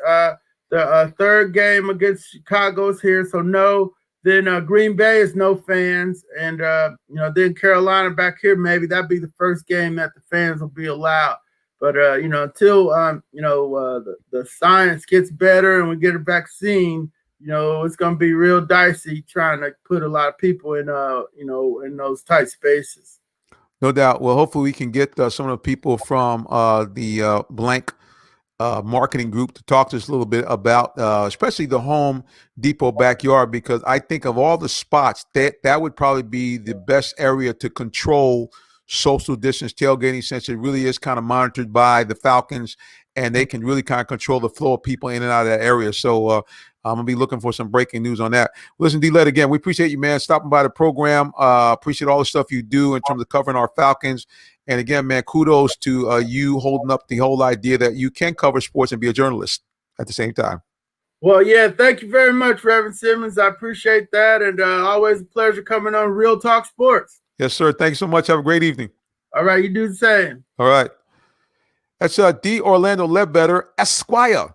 The third game against Chicago is here, so no. Then Green Bay is no fans, and then Carolina back here, maybe that'd be the first game that the fans will be allowed. But until the science gets better and we get a vaccine, it's going to be real dicey trying to put a lot of people in in those tight spaces. No doubt. Well, hopefully we can get some of the people from the Blank marketing group to talk to us a little bit about especially the Home Depot backyard, because I think of all the spots that would probably be the best area to control social distance tailgating, since it really is kind of monitored by the Falcons and they can really kind of control the flow of people in and out of that area. So I'm going to be looking for some breaking news on that. Listen, D-Led, again, we appreciate you, man, stopping by the program. Appreciate all the stuff you do in terms of covering our Falcons. And again, man, kudos to you holding up the whole idea that you can cover sports and be a journalist at the same time. Well, yeah, thank you very much, Reverend Simmons. I appreciate that. And always a pleasure coming on Real Talk Sports. Yes, sir. Thank you so much. Have a great evening. All right, you do the same. All right. That's D. Orlando Ledbetter, Esquire.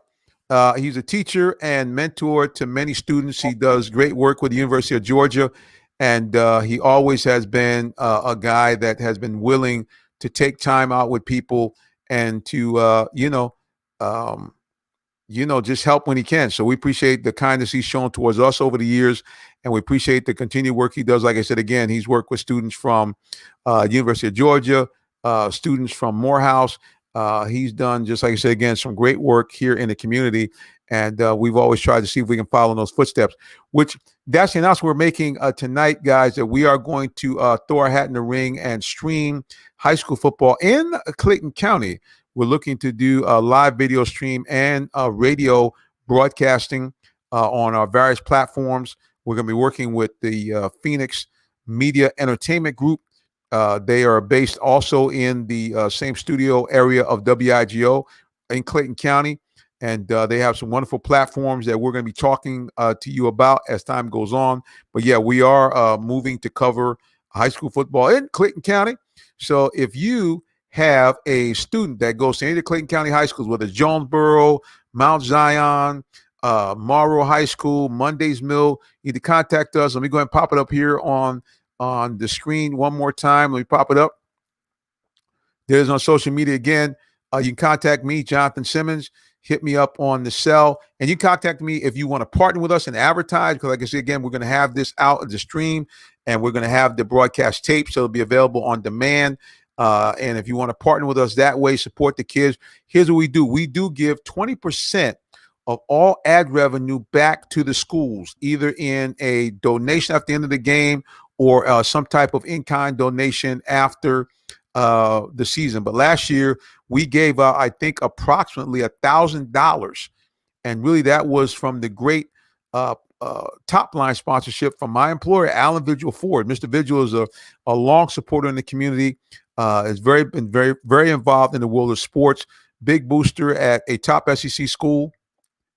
He's a teacher and mentor to many students. He does great work with the University of Georgia, and he always has been a guy that has been willing to take time out with people and to, just help when he can. So we appreciate the kindness he's shown towards us over the years, and we appreciate the continued work he does. Like I said, again, he's worked with students from University of Georgia, students from Morehouse. He's done, just like I said, again, some great work here in the community. And we've always tried to see if we can follow in those footsteps, which that's the announcement we're making tonight, guys, that we are going to throw our hat in the ring and stream high school football in Clayton County. We're looking to do a live video stream and radio broadcasting on our various platforms. We're going to be working with the Phoenix Media Entertainment Group. They are based also in the same studio area of WIGO in Clayton County. And they have some wonderful platforms that we're going to be talking to you about as time goes on. But yeah, we are moving to cover high school football in Clayton County. So if you have a student that goes to any of the Clayton County high schools, whether it's Jonesboro, Mount Zion, Morrow High School, Mondays Mill, you need to contact us. Let me go ahead and pop it up here on the screen one more time. Let me pop it up. There's on social media again. You can contact me, Jonathan Simmons. Hit me up on the cell, and you contact me if you want to partner with us and advertise, because like I said, again, we're going to have this out of the stream, and we're going to have the broadcast tape, so it'll be available on demand. And if you want to partner with us that way, support the kids, here's what we do. We do give 20% of all ad revenue back to the schools, either in a donation at the end of the game or some type of in-kind donation after the season. But last year we gave out, I think, approximately $1,000, and really that was from the great top line sponsorship from my employer, Allen Vigil Ford. Mr. Vigil is a long supporter in the community. Has been very involved in the world of sports. Big booster at a top SEC school,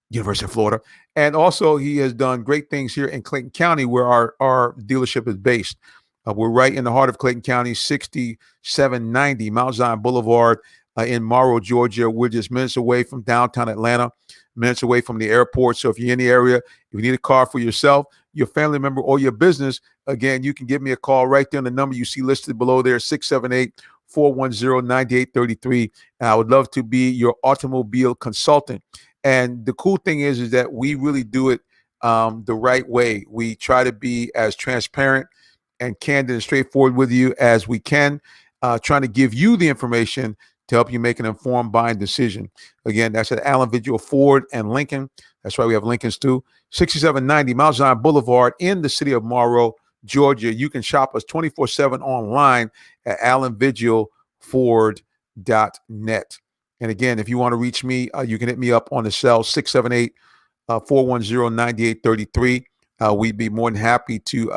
University of Florida, and also he has done great things here in Clayton County, where our dealership is based. We're right in the heart of Clayton County, 6790 Mount Zion Boulevard in Morrow, Georgia. We're just minutes away from downtown Atlanta, minutes away from the airport. So if you're in the area, if you need a car for yourself, your family member, or your business, again, you can give me a call right there on the number you see listed below there, 678-410-9833. And I would love to be your automobile consultant. And the cool thing is that we really do it the right way. We try to be as transparent and candid and straightforward with you as we can, trying to give you the information to help you make an informed buying decision. Again, that's at Allen Vigil Ford and Lincoln. That's why we have Lincolns too. 6790 Mount Zion Boulevard in the city of Morrow, Georgia. You can shop us 24/7 online at allenvigilford.net. And again, if you want to reach me, you can hit me up on the cell 678-410-9833. We'd be more than happy to,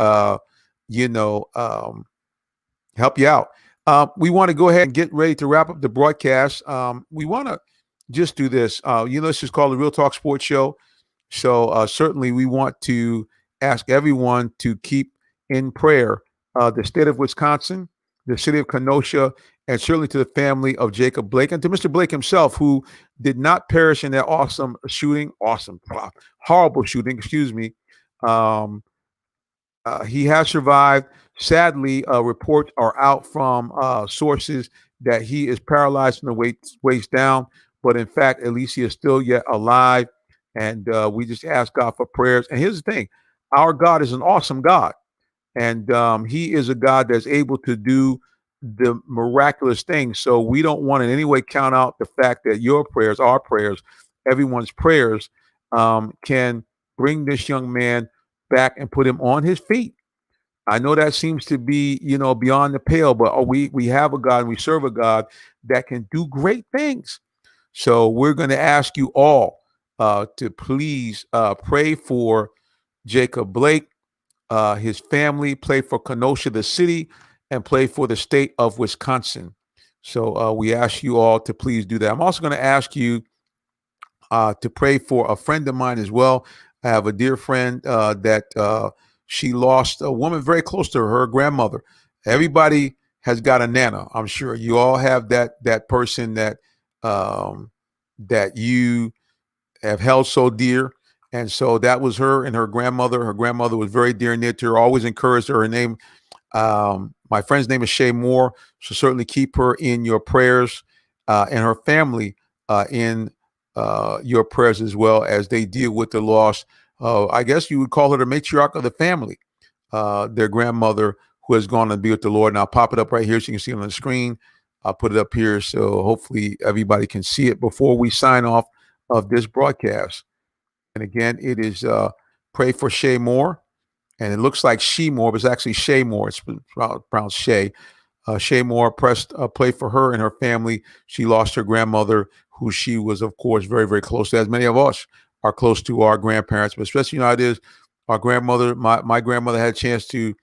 help you out. We want to go ahead and get ready to wrap up the broadcast. We want to just do this. This is called the Real Talk Sports Show. So certainly we want to ask everyone to keep in prayer the state of Wisconsin, the city of Kenosha, and certainly to the family of Jacob Blake and to Mr. Blake himself, who did not perish in that horrible shooting, he has survived. Sadly, reports are out from sources that he is paralyzed from the waist down, but in fact, at least he is still yet alive. And we just ask God for prayers. And here's the thing, our God is an awesome God. And he is a God that's able to do the miraculous things. So we don't want in any way count out the fact that your prayers, our prayers, everyone's prayers can bring this young man back and put him on his feet. I know that seems to be, beyond the pale, but we have a God and we serve a God that can do great things. So we're going to ask you all to please pray for Jacob Blake, his family, pray for Kenosha, the city, and pray for the state of Wisconsin. So we ask you all to please do that. I'm also going to ask you to pray for a friend of mine as well. I have a dear friend that she lost a woman very close to her grandmother. Everybody has got a nana. I'm sure you all have that person that you have held so dear. And so that was her and her grandmother. Her grandmother was very dear and near to her, always encouraged her. Her name, my friend's name is Shay Moore. So certainly keep her in your prayers and her family in your prayers as well as they deal with the loss. I guess you would call her the matriarch of the family, their grandmother who has gone to be with the Lord. And I'll pop it up right here so you can see it on the screen. I'll put it up here so hopefully everybody can see it before we sign off of this broadcast. And again, it is pray for Shay Moore. And it looks like She Moore, but it's actually Shay Moore. It's pronounced Shay. Shay Moore pray for her and her family. She lost her grandmother, who she was, of course, very, very close to, as many of us are close to our grandparents, but especially, it is our grandmother. My grandmother had a chance to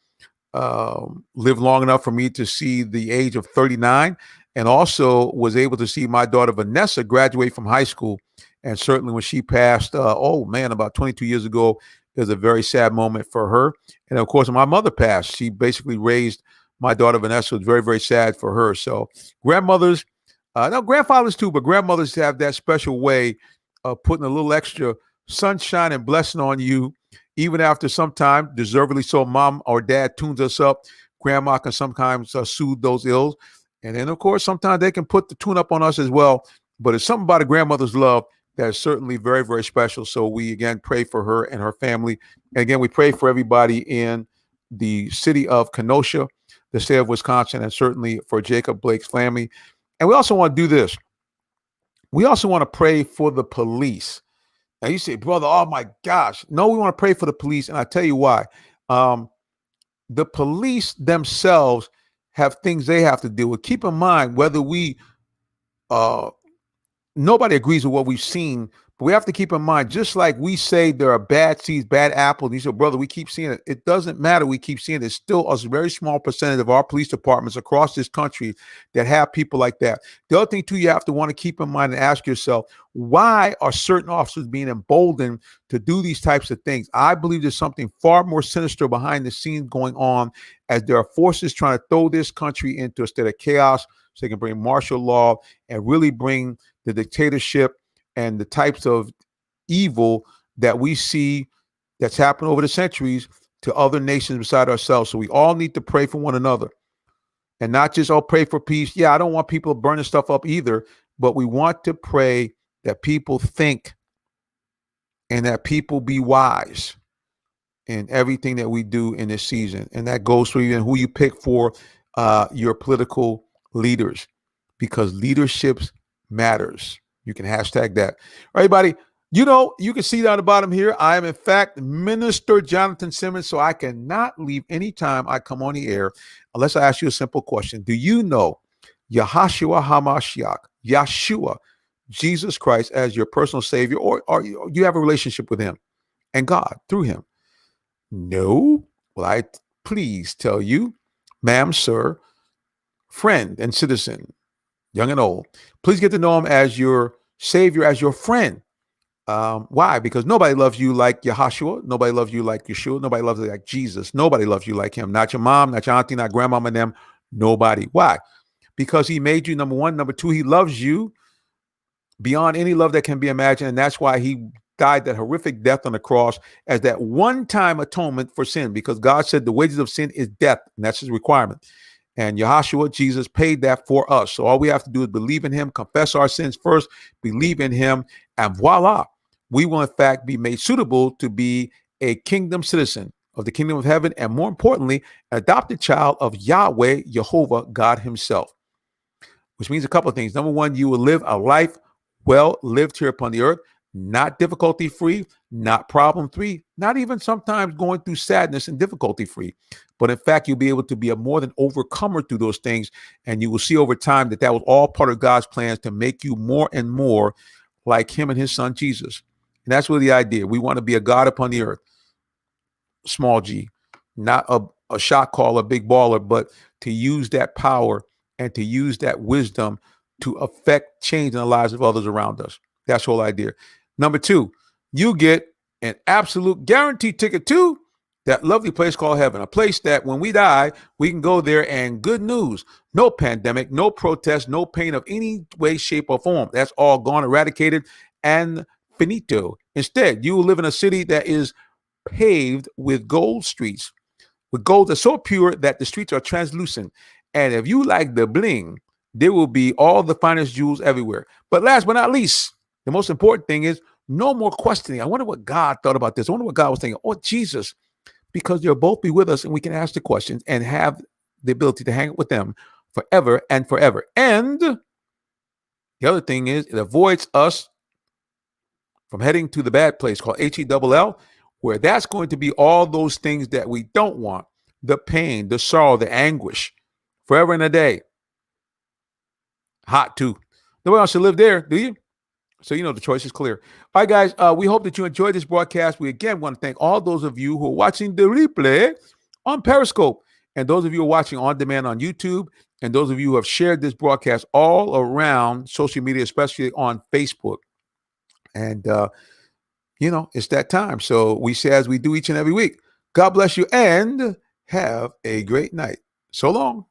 live long enough for me to see the age of 39 and also was able to see my daughter Vanessa graduate from high school. And certainly when she passed, about 22 years ago, it was a very sad moment for her. And of course, when my mother passed, she basically raised my daughter Vanessa. It was very, very sad for her. So grandmothers, grandfathers too, but grandmothers have that special way of putting a little extra sunshine and blessing on you, even after sometimes, deservedly so, mom or dad tunes us up. Grandma can sometimes soothe those ills. And then, of course, sometimes they can put the tune up on us as well. But it's something about a grandmother's love that is certainly very, very special. So we, again, pray for her and her family. And again, we pray for everybody in the city of Kenosha, the state of Wisconsin, and certainly for Jacob Blake's family. And we also want to do this. We also want to pray for the police. Now you say, brother, oh my gosh. No, we want to pray for the police. And I tell you why. The police themselves have things they have to deal with. Keep in mind, whether nobody agrees with what we've seen, but we have to keep in mind, just like we say there are bad seeds, bad apples, and you say, brother, we keep seeing it. It doesn't matter. We keep seeing it. It's still a very small percentage of our police departments across this country that have people like that. The other thing, too, you have to want to keep in mind and ask yourself, why are certain officers being emboldened to do these types of things? I believe there's something far more sinister behind the scenes going on, as there are forces trying to throw this country into a state of chaos so they can bring martial law and really bring the dictatorship and the types of evil that we see that's happened over the centuries to other nations beside ourselves. So we all need to pray for one another and not just, pray for peace. Yeah, I don't want people burning stuff up either, but we want to pray that people think and that people be wise in everything that we do in this season. And that goes for even who you pick for your political leaders, because leadership matters. You can hashtag that. All right, everybody. You can see down the bottom here, I am in fact Minister Jonathan Simmons, so I cannot leave any time I come on the air unless I ask you a simple question. Do you know Yahshua HaMashiach, Yeshua, Jesus Christ as your personal Savior, or you have a relationship with him and God through him? No. Well, I please tell you, ma'am, sir, friend and citizen, young and old, please get to know him as your Savior, as your friend. Why? Because nobody loves you like Yahashua. Nobody loves you like Yeshua. Nobody loves you like Jesus. Nobody loves you like him. Not your mom, not your auntie, not grandmama and them. Nobody. Why? Because he made you, number one. Number two, he loves you beyond any love that can be imagined. And that's why he died that horrific death on the cross as that one-time atonement for sin, because God said the wages of sin is death, and that's his requirement. And Yahashua, Jesus, paid that for us. So all we have to do is believe in him, confess our sins first, believe in him, and voila, we will in fact be made suitable to be a kingdom citizen of the kingdom of heaven, and more importantly, an adopted child of Yahweh, Jehovah, God himself, which means a couple of things. Number one, you will live a life well lived here upon the earth, not difficulty free, not problem free, not even sometimes going through sadness and difficulty free. But in fact, you'll be able to be a more than overcomer through those things. And you will see over time that that was all part of God's plans to make you more and more like him and his son, Jesus. And that's really the idea. We want to be a God upon the earth, small g, not a shot caller, big baller, but to use that power and to use that wisdom to affect change in the lives of others around us. That's the whole idea. Number two, you get an absolute guaranteed ticket to that lovely place called heaven, a place that when we die, we can go there and good news, no pandemic, no protest, no pain of any way, shape, or form. That's all gone, eradicated, and finito. Instead, you will live in a city that is paved with gold streets, with gold that's so pure that the streets are translucent. And if you like the bling, there will be all the finest jewels everywhere. But last but not least, the most important thing is no more questioning. I wonder what God thought about this. I wonder what God was thinking. Oh, Jesus, because they'll both be with us and we can ask the questions and have the ability to hang with them forever and forever. And the other thing is it avoids us from heading to the bad place called Hell, where that's going to be all those things that we don't want, the pain, the sorrow, the anguish, forever and a day. Hot too. Nobody else should live there, do you? So you know the choice is clear. All right, guys, we hope that you enjoyed this broadcast. We again want to thank all those of you who are watching the replay on Periscope, and those of you who are watching on demand on YouTube, and those of you who have shared this broadcast all around social media, especially on Facebook. And, it's that time. So we say, as we do each and every week, God bless you and have a great night. So long.